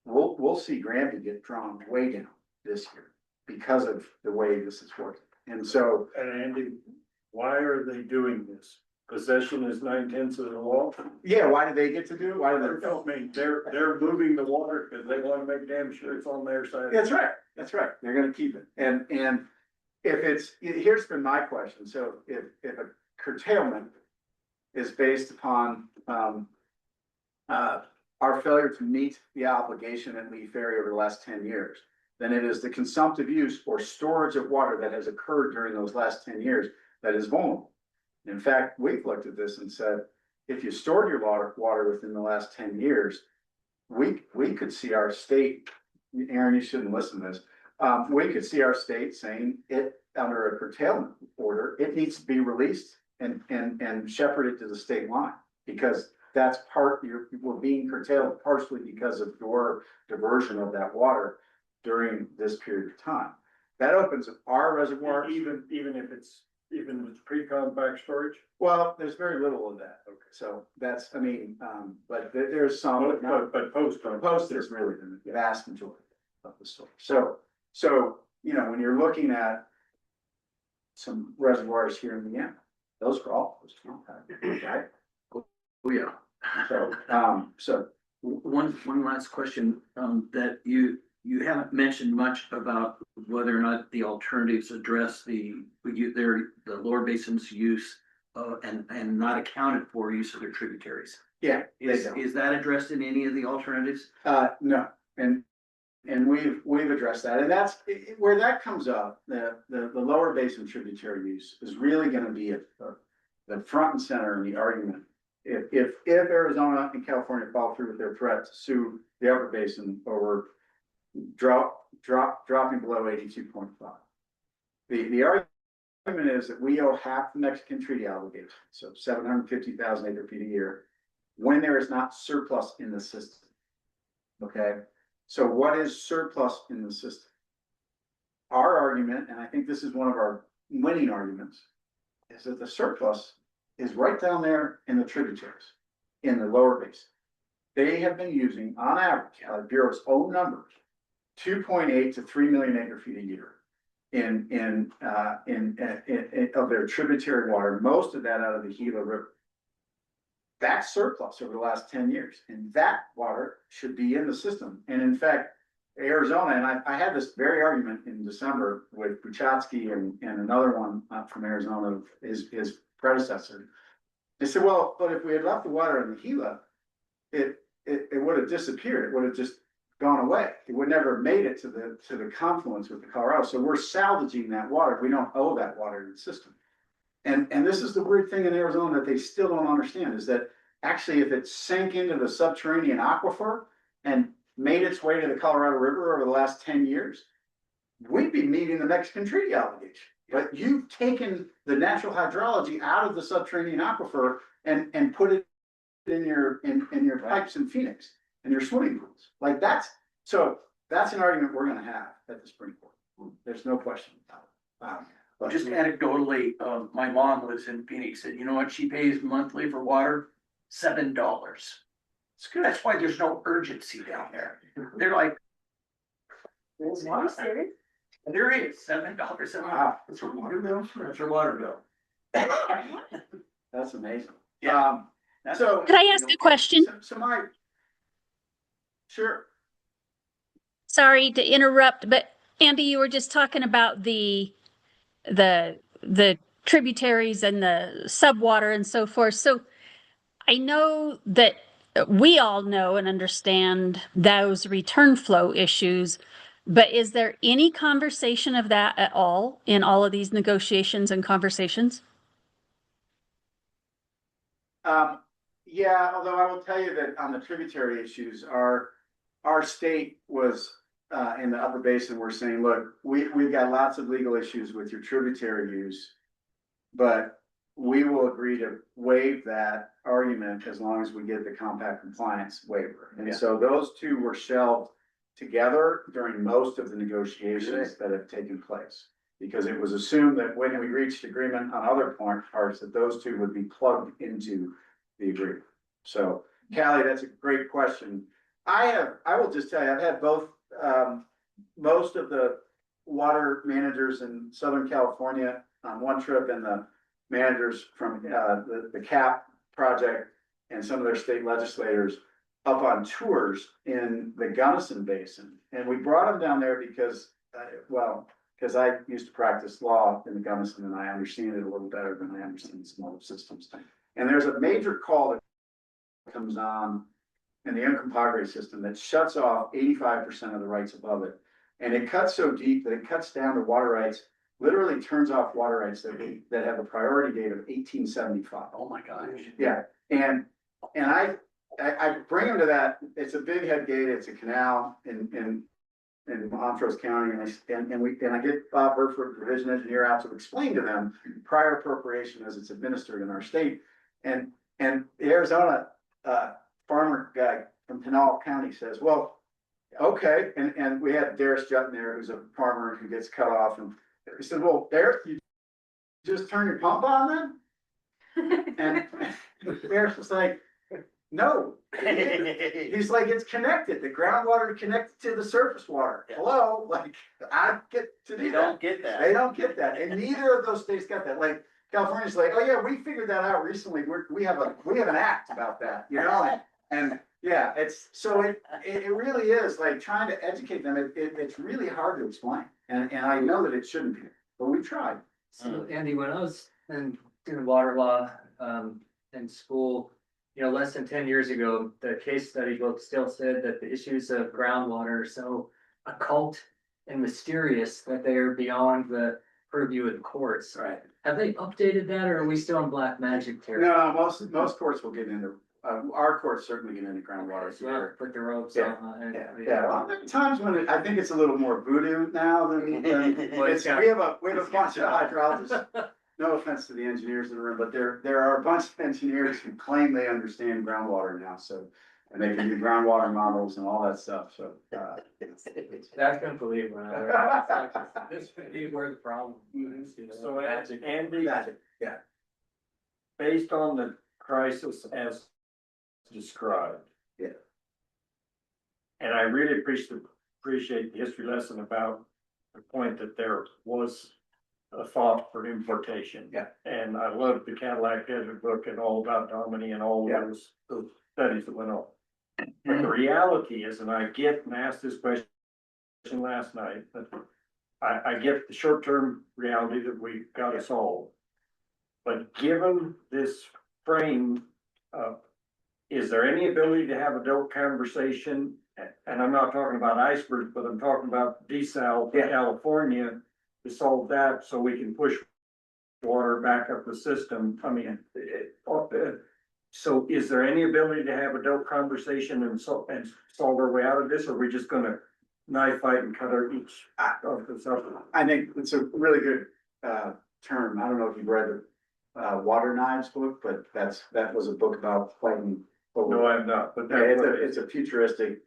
We'll see Granby get drawn way down this year because of the way this is working. And so, And Andy, Why are they doing this? Possession is 9/10 of the law. Yeah, why do they get to do it? Why do they? Don't mean, they're moving the water because they want to make damn sure it's on their side. That's right, that's right, they're gonna keep it, and if it's, here's been my question, so if a curtailment is based upon, our failure to meet the obligation at Lee Ferry over the last 10 years, then it is the consumptive use or storage of water that has occurred during those last 10 years that is vulnerable. In fact, we've looked at this and said, if you stored your water within the last 10 years, we could see our state, Aaron, you shouldn't listen to this. We could see our state saying it, under a curtailment order, it needs to be released and shepherded to the state line. Because that's we're being curtailed partially because of your diversion of that water during this period of time. That opens our reservoir. Even if it's pre-compact storage. Well, there's very little of that. Okay. So that's, I mean, but there's some, But post is really the vast majority of the story. So, you know, when you're looking at some reservoirs here in the end, those are all post compact, right? Oh, yeah. So One last question, that you haven't mentioned much about whether or not the alternatives address the lower basin's use and not accounted for use of their tributaries. yeah, Is that addressed in any of the alternatives? no, and we've addressed that, and that's where that comes up. The lower basin tributary use is really going to be at the front and center in the argument. If Arizona and California follow through with their threat to sue the upper basin over dropping below 82.5, the argument is that we owe half the Mexican treaty obligation, so 750,000 acre feet a year, when there is not surplus in the system. Okay, so what is surplus in the system? Our argument, and I think this is one of our winning arguments, is that the surplus is right down there in the tributaries, in the lower basin. They have been using, on average, Bureau's own numbers, 2.8 to 3 million acre feet a year in of their tributary water, most of that out of the Gila River. That's surplus over the last 10 years, and that water should be in the system. And in fact, Arizona, and I had this very argument in December with Buchatsky and another one from Arizona, his predecessor. They said, well, but if we had left the water in the Gila, it would have disappeared. It would have just gone away. It would never have made it to the confluence with the Colorado. So we're salvaging that water. We don't owe that water to the system. And this is the weird thing in Arizona that they still don't understand, is that actually if it sank into the subterranean aquifer and made its way to the Colorado River over the last 10 years, we'd be meeting the Mexican treaty obligation. But you've taken the natural hydrology out of the subterranean aquifer and put it in your pipes in Phoenix and your swimming pools. Like that's an argument we're gonna have at the Supreme Court. There's no question about it. Well, just anecdotally, my mom lives in Phoenix, and you know what she pays monthly for water? $7. It's good. That's why there's no urgency down there. They're like, Are you serious? there is $7 a month. Wow, That's her water bill. That's her water bill. that's amazing. Yeah. So. Could I ask a question? Sure. Sorry to interrupt, but Andy, you were just talking about the tributaries and the subwater and so forth. So I know that we all know and understand those return flow issues, but is there any conversation of that at all in all of these negotiations and conversations? Yeah, although I will tell you that on the tributary issues, our state was in the upper basin, we're saying, look, we've got lots of legal issues with your tributary use, but we will agree to waive that argument as long as we get the compact compliance waiver. And so those two were shelved together during most of the negotiations that have taken place, because it was assumed that when we reached agreement on other parts, that those two would be plugged into the agreement. So, Callie, that's a great question. I will just tell you, I've had both, most of the water managers in Southern California on one trip and managers from, the CAP project and some of their state legislators up on tours in the Gunnison Basin. And we brought them down there because, because I used to practice law in the Gunnison and I understand it a little better than I understand some other systems. And there's a major call that comes on in the Uncompahgre system that shuts off 85% of the rights above it. And it cuts so deep that it cuts down to water rights, literally turns off water rights that have a priority date of 1875. Oh my gosh. Yeah, and I bring them to that. It's a big head gate. It's a canal in Montrose County, and I get Bob Burford, division engineer, out to explain to them prior appropriation as it's administered in our state. And the Arizona farmer guy from Pinal County says, well, okay, and we had Darius Jutton there, who's a farmer who gets cut off, and he said, well, Darius, you just turn your pump on then? And Darius was like, no. He's like, it's connected. The groundwater connected to the surface water. Yeah. Hello, like, I get to do They that. don't get that. They don't get that, and neither of those states got that. Like California's like, oh yeah, we figured that out recently. We have an act about that, you know. And yeah, it's so it really is like trying to educate them. It's really hard to explain, and I know that it shouldn't be, but we tried. So Andy, when I was doing water law in school, you know, less than 10 years ago, the case study book still said that the issues of groundwater are so occult and mysterious that they are beyond the purview of the courts. Right. Have they updated that, or are we still in black magic territory? No, most courts will get into. Our courts certainly get into groundwater. Well, put the ropes Yeah. on. Yeah. Well, there are times when I think it's a little more voodoo now than it's, Yeah. we have a bunch of hydrologists. No offense to the engineers in the room, but there are a bunch of engineers who claim they understand groundwater now, so. And they can do groundwater models and all that stuff, so. That's completely this would be where the problem is. You know, So magic. Andy, Magic, yeah. based on the crisis as described. Yeah. And I really appreciate the history lesson about the point that there was a thought for importation. Yeah. And I loved the Cadillac Desert book and all about Domini and all Yeah. those studies that went on. But the reality is, and I asked this question last night, but I get the short-term reality that we've got to solve. But given this frame, is there any ability to have adult conversation? And I'm not talking about icebergs, but I'm talking about desal to California to solve that so we can push water back up the system. I mean, so is there any ability to have adult conversation and solve our way out of this? Or are we just gonna knife fight and cut our each of this up? I think it's a really good term. I don't know if you've read the Water Knives book, but that was a book about fighting. No, I'm not, but Yeah, it's a futuristic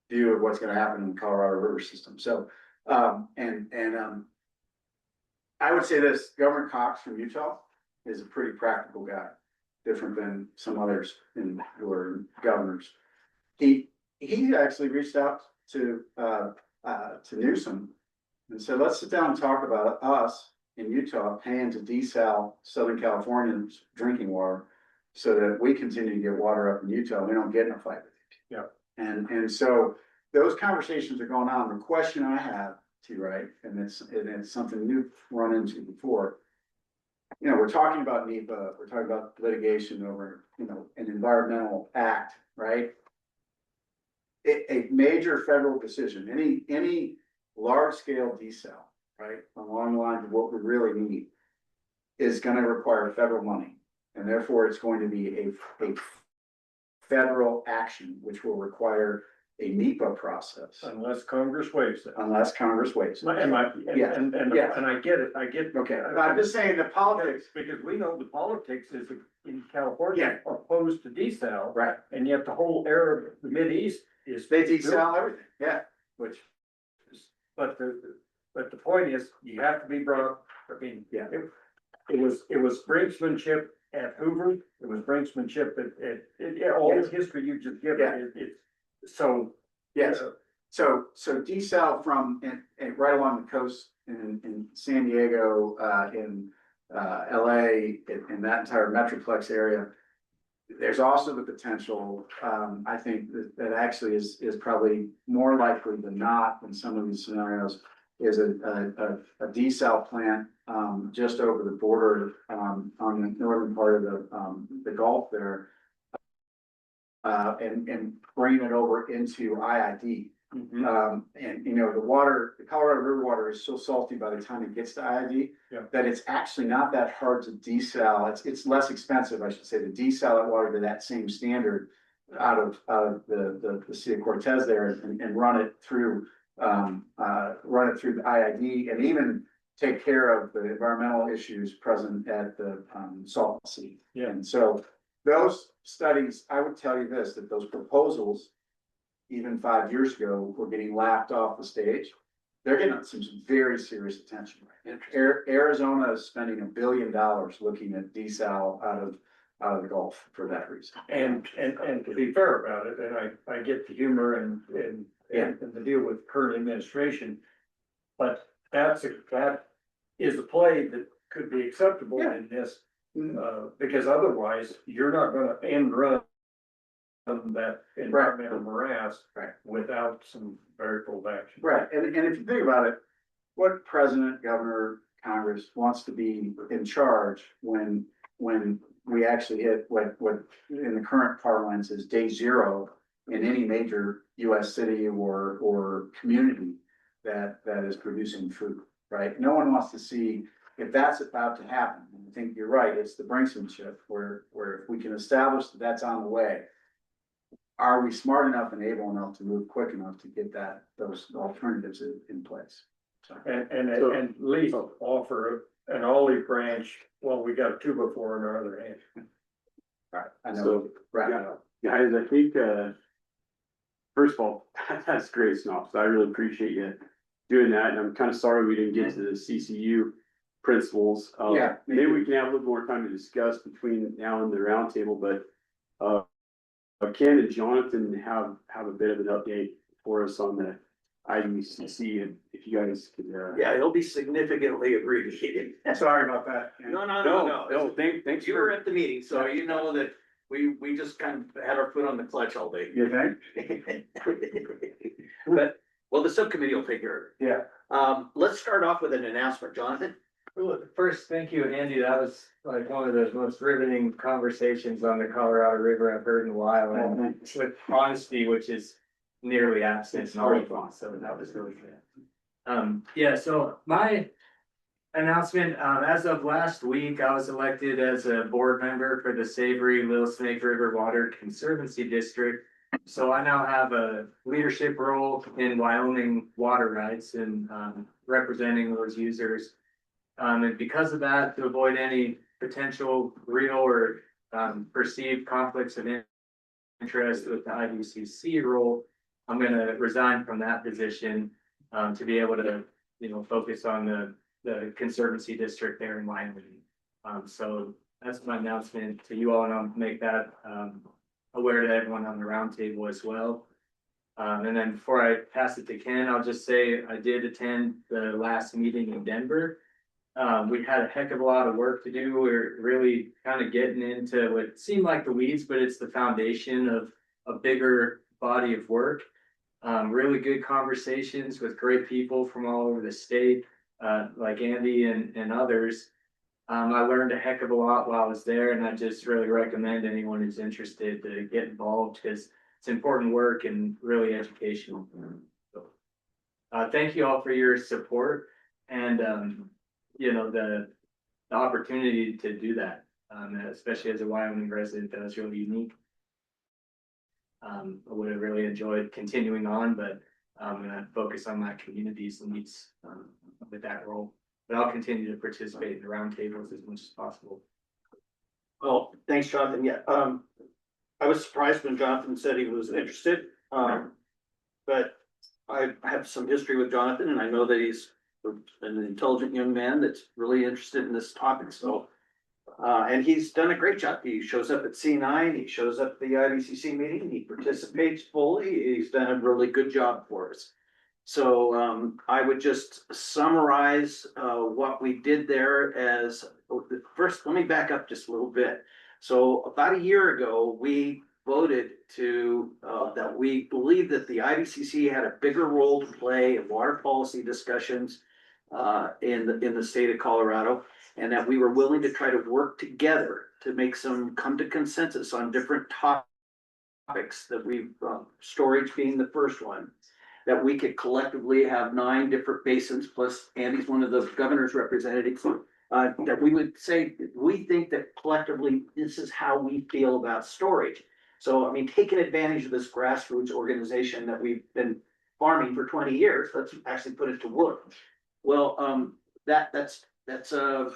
view of what's gonna happen in the Colorado River system. So, I would say this, Governor Cox from Utah is a pretty practical guy, different than some others who are governors. He actually reached out to Newsom and said, let's sit down and talk about us in Utah paying to desal Southern Californians drinking water so that we continue to get water up in Utah. We don't get in a fight with you. Yeah. And so those conversations are going on. The question I have to, right, and it's something you've run into before. You know, we're talking about NEPA, we're talking about litigation over, you know, an environmental act, right? A major federal decision, any large scale desal, right, along the lines of what we really need is gonna require federal money. And therefore, it's going to be a federal action, which will require a NEPA process. Unless Congress waives it. Unless Congress waives it. And Yeah. and I get it, Okay, I'm just saying the politics. Because we know the politics is in California opposed to desal. Right. And yet the whole area of the Mideast is. They desal everything, yeah, which. But the point is, you have to be brought, I mean, Yeah. it was brinksmanship at Hoover, it was brinksmanship at all the history you just given, so. Yes, so desal from, and right along the coast in San Diego, in LA, in that entire Metroplex area. There's also the potential, I think that actually is probably more likely than not in some of these scenarios, is a desal plant, just over the border, on the northern part of the Gulf there. And bring it over into IID. And you know, the Colorado River water is so salty by the time it gets to IID. Yeah. That it's actually not that hard to desal. It's less expensive, I should say, to desal that water to that same standard out of the Sea of Cortez there and run it through the IID and even take care of the environmental issues present at the Salton Sea. Yeah. And so those studies, I would tell you this, that those proposals, even 5 years ago, were getting laughed off the stage. They're getting some very serious attention. Arizona is spending $1 billion looking at desal out of the Gulf for that reason. And to be fair about it, and I get the humor and the deal with current administration. But that is a play that could be acceptable in this, because otherwise you're not gonna end run that environmental morass without some very bold action. Right, and if you think about it, what president, governor, Congress wants to be in charge when we actually hit what in the current parlance is day zero in any major US city or community that is producing food, right? No one wants to see if that's about to happen. And I think you're right, it's the brinksmanship where if we can establish that that's on the way, are we smart enough and able enough to move quick enough to get those alternatives in place? So, And at least offer an olive branch, well, we got a 2x4 in our other hand. right, I know, So, right. Guys, I think, first of all, that's great, Snops. I really appreciate you doing that. And I'm kind of sorry we didn't get to the CCU principles. Yeah. Maybe we can have a little more time to discuss between now and the roundtable, but, Ken and Jonathan have a bit of an update for us on the IUCC, and if you guys could, Yeah, it'll be significantly abbreviated. Sorry about that. No, thanks. You were at the meeting, so you know that we just kind of had our foot on the clutch all day. You think? But, well, the subcommittee will take care of it. Yeah. Let's start off with an announcement, Jonathan. Well, first, thank you, Andy. That was like one of the most riveting conversations on the Colorado River I've heard in a while, and with honesty, which is nearly absent in all of them, so that was really good. Yeah, so my announcement, as of last week, I was elected as a board member for the Savory Little Snake River Water Conservancy District. So I now have a leadership role in Wyoming water rights and representing those users. And because of that, to avoid any potential real or perceived conflicts of interest with the IVCC role, I'm going to resign from that position to be able to, focus on the conservancy district there in Wyoming. So that's my announcement to you all, and I'll make that aware to everyone on the roundtable as well. And then before I pass it to Ken, I'll just say I did attend the last meeting in Denver. We had a heck of a lot of work to do. We're really kind of getting into what seemed like the weeds, but it's the foundation of a bigger body of work. Really good conversations with great people from all over the state, like Andy and others. I learned a heck of a lot while I was there, and I just really recommend anyone who's interested to get involved because it's important work and really educational. So, thank you all for your support and the opportunity to do that, especially as a Wyoming resident. That was really unique. I would have really enjoyed continuing on, but I'm gonna focus on my community's needs with that role. But I'll continue to participate in the roundtables as much as possible. Well, thanks, Jonathan. Yeah, I was surprised when Jonathan said he was interested. But I have some history with Jonathan, and I know that he's an intelligent young man that's really interested in this topic. So, and he's done a great job. He shows up at C9, he shows up at the IVCC meeting, he participates fully. He's done a really good job for us. So I would just summarize what we did there as, first, let me back up just a little bit. So about a year ago, we voted to, that we believe that the IBCC had a bigger role to play in water policy discussions in the state of Colorado, and that we were willing to try to work together to come to consensus on different topics that storage being the first one, that we could collectively have 9 different basins, plus Andy's one of the governor's representatives, that we would say, we think that collectively, this is how we feel about storage. So, I mean, taking advantage of this grassroots organization that we've been farming for 20 years, let's actually put it to work. Well, that's a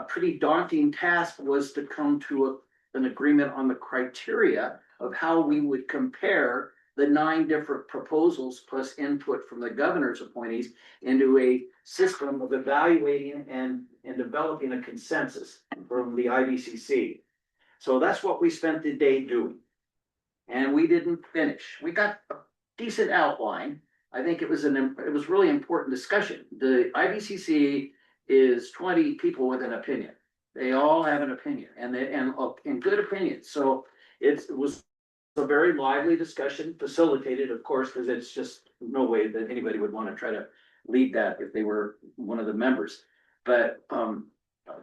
pretty daunting task, was to come to an agreement on the criteria of how we would compare the 9 different proposals plus input from the governor's appointees into a system of evaluating and developing a consensus from the IBCC. So that's what we spent the day doing. And we didn't finish. We got a decent outline. I think it was really important discussion. The IBCC is 20 people with an opinion. They all have an opinion, and good opinions. So it was a very lively discussion, facilitated, of course, because it's just no way that anybody would want to try to lead that if they were one of the members. But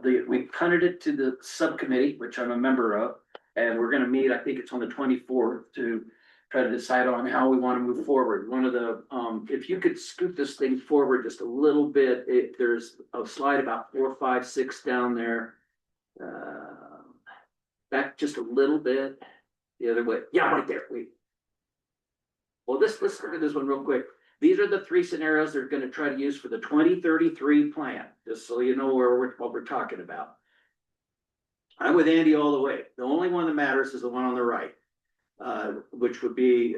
we punted it to the subcommittee, which I'm a member of, and we're going to meet, I think it's on the 24th, to try to decide on how we want to move forward. One of the, if you could scoot this thing forward just a little bit, there's a slide about 4, 5, 6 down there. Back just a little bit. The other way, yeah, right there. Well, let's look at this one real quick. These are the 3 scenarios they're going to try to use for the 2033 plan, just so you know what we're talking about. I'm with Andy all the way. The only one that matters is the one on the right, which would be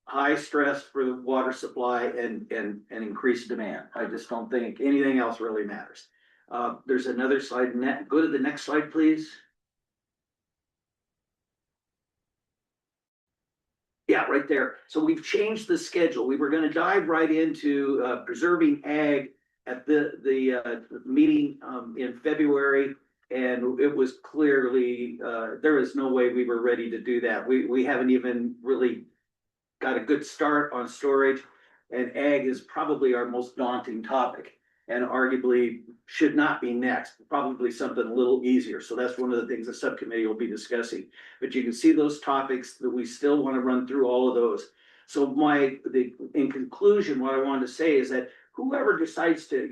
high stress for the water supply and increased demand. I just don't think anything else really matters. There's another slide. Go to the next slide, please. Yeah, right there. So we've changed the schedule. We were going to dive right into preserving ag at the meeting in February, and it was clearly there is no way we were ready to do that. We haven't even really got a good start on storage, and ag is probably our most daunting topic, and arguably should not be next, probably something a little easier. So that's one of the things the subcommittee will be discussing. But you can see those topics that we still want to run through all of those. So in conclusion, what I wanted to say is that whoever decides to,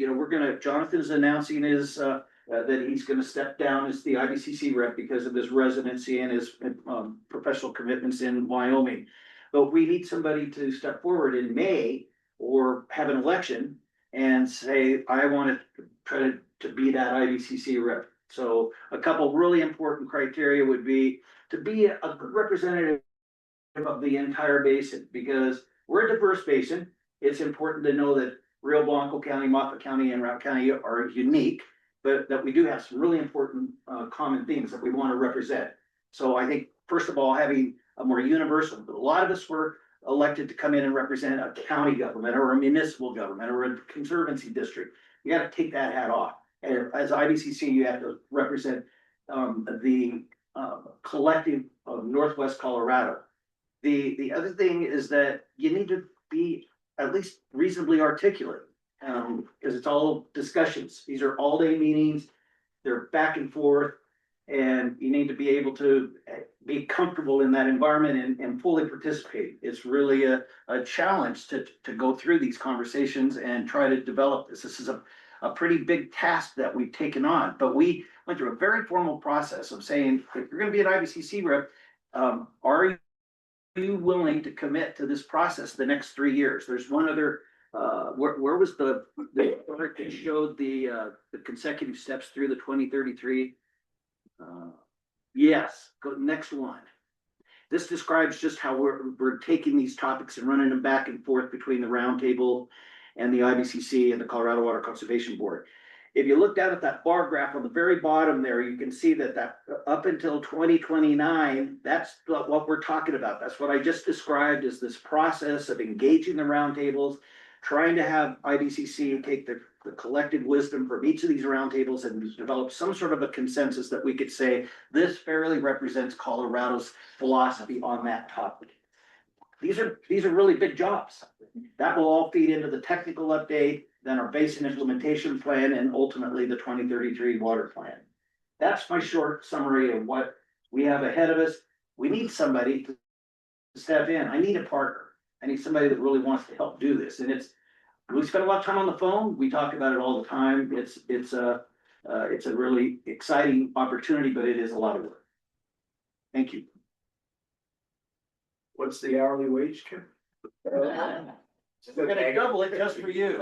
Jonathan's announcing that he's going to step down as the IBCC rep because of his residency and his professional commitments in Wyoming. But we need somebody to step forward in May or have an election and say, I want to try to be that IBCC rep. So a couple really important criteria would be to be a representative of the entire basin, because we're a diverse basin. It's important to know that Rio Blanco County, Moffat County, and Route County are unique, but that we do have some really important common themes that we want to represent. So I think, first of all, having a more universal, but a lot of us were elected to come in and represent a county government or a municipal government or a conservancy district. You got to take that hat off. And as IBCC, you have to represent the collective of Northwest Colorado. The other thing is that you need to be at least reasonably articulate, because it's all discussions. These are all-day meetings. They're back and forth, and you need to be able to be comfortable in that environment and fully participate. It's really a challenge to go through these conversations and try to develop this. This is a pretty big task that we've taken on, but we went through a very formal process of saying, if you're going to be an IBCC rep, are you willing to commit to this process the next 3 years? There's one other, where was the chart that showed the consecutive steps through the 2033? Yes, go next one. This describes just how we're taking these topics and running them back and forth between the roundtable and the IBCC and the Colorado Water Conservation Board. If you look down at that bar graph on the very bottom there, you can see that up until 2029, that's what we're talking about. That's what I just described as this process of engaging the roundtables, trying to have IDCC take the collective wisdom from each of these roundtables and develop some sort of a consensus that we could say, this fairly represents Colorado's philosophy on that topic. These are really big jobs. That will all feed into the technical update, then our basin implementation plan, and ultimately the 2033 water plan. That's my short summary of what we have ahead of us. We need somebody to step in. I need a partner. I need somebody that really wants to help do this. And we spend a lot of time on the phone. We talk about it all the time. It's a really exciting opportunity, but it is a lot of work. Thank you. What's the hourly wage, Kim? We're gonna double it just for you.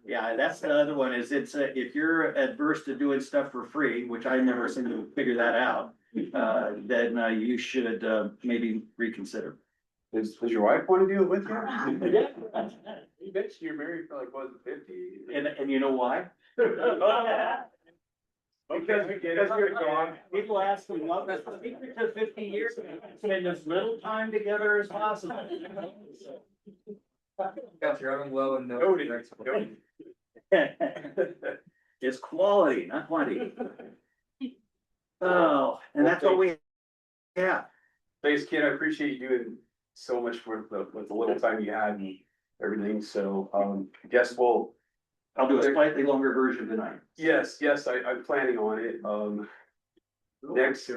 Yeah, that's the other one is if you're adverse to doing stuff for free, which I never seem to figure that out, then you should maybe reconsider. Does your wife want to do it with you? Yeah. You bet you're married for like, what, 50? And you know why? Because you're gone. People ask me, well, that's the secret to 50 years, spend as little time together as possible. Got your own well and no. It's quality, not quantity. Oh, and that's what we have. Thanks, kid. I appreciate you doing so much with the little time you had and everything. So, I guess I'll do a slightly longer version tonight. yes, I'm planning on it. Next.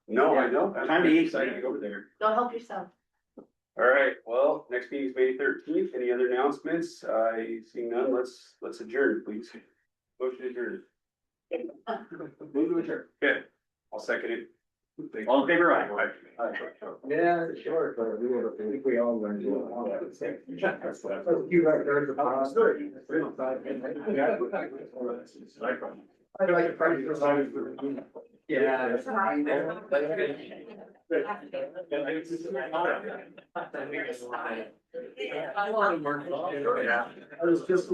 No, I know. Time to eat. Excited to go over there. Don't help yourself. All right, well, next meeting is May 13th. Any other announcements? I see none. Let's adjourn, please. Motion adjourned. Move to adjourn. Okay, I'll second it. All in favor, aye. Yeah, sure, but I think we all learned. You right there. I like to practice. Yeah. I want to work. Yeah. I was just.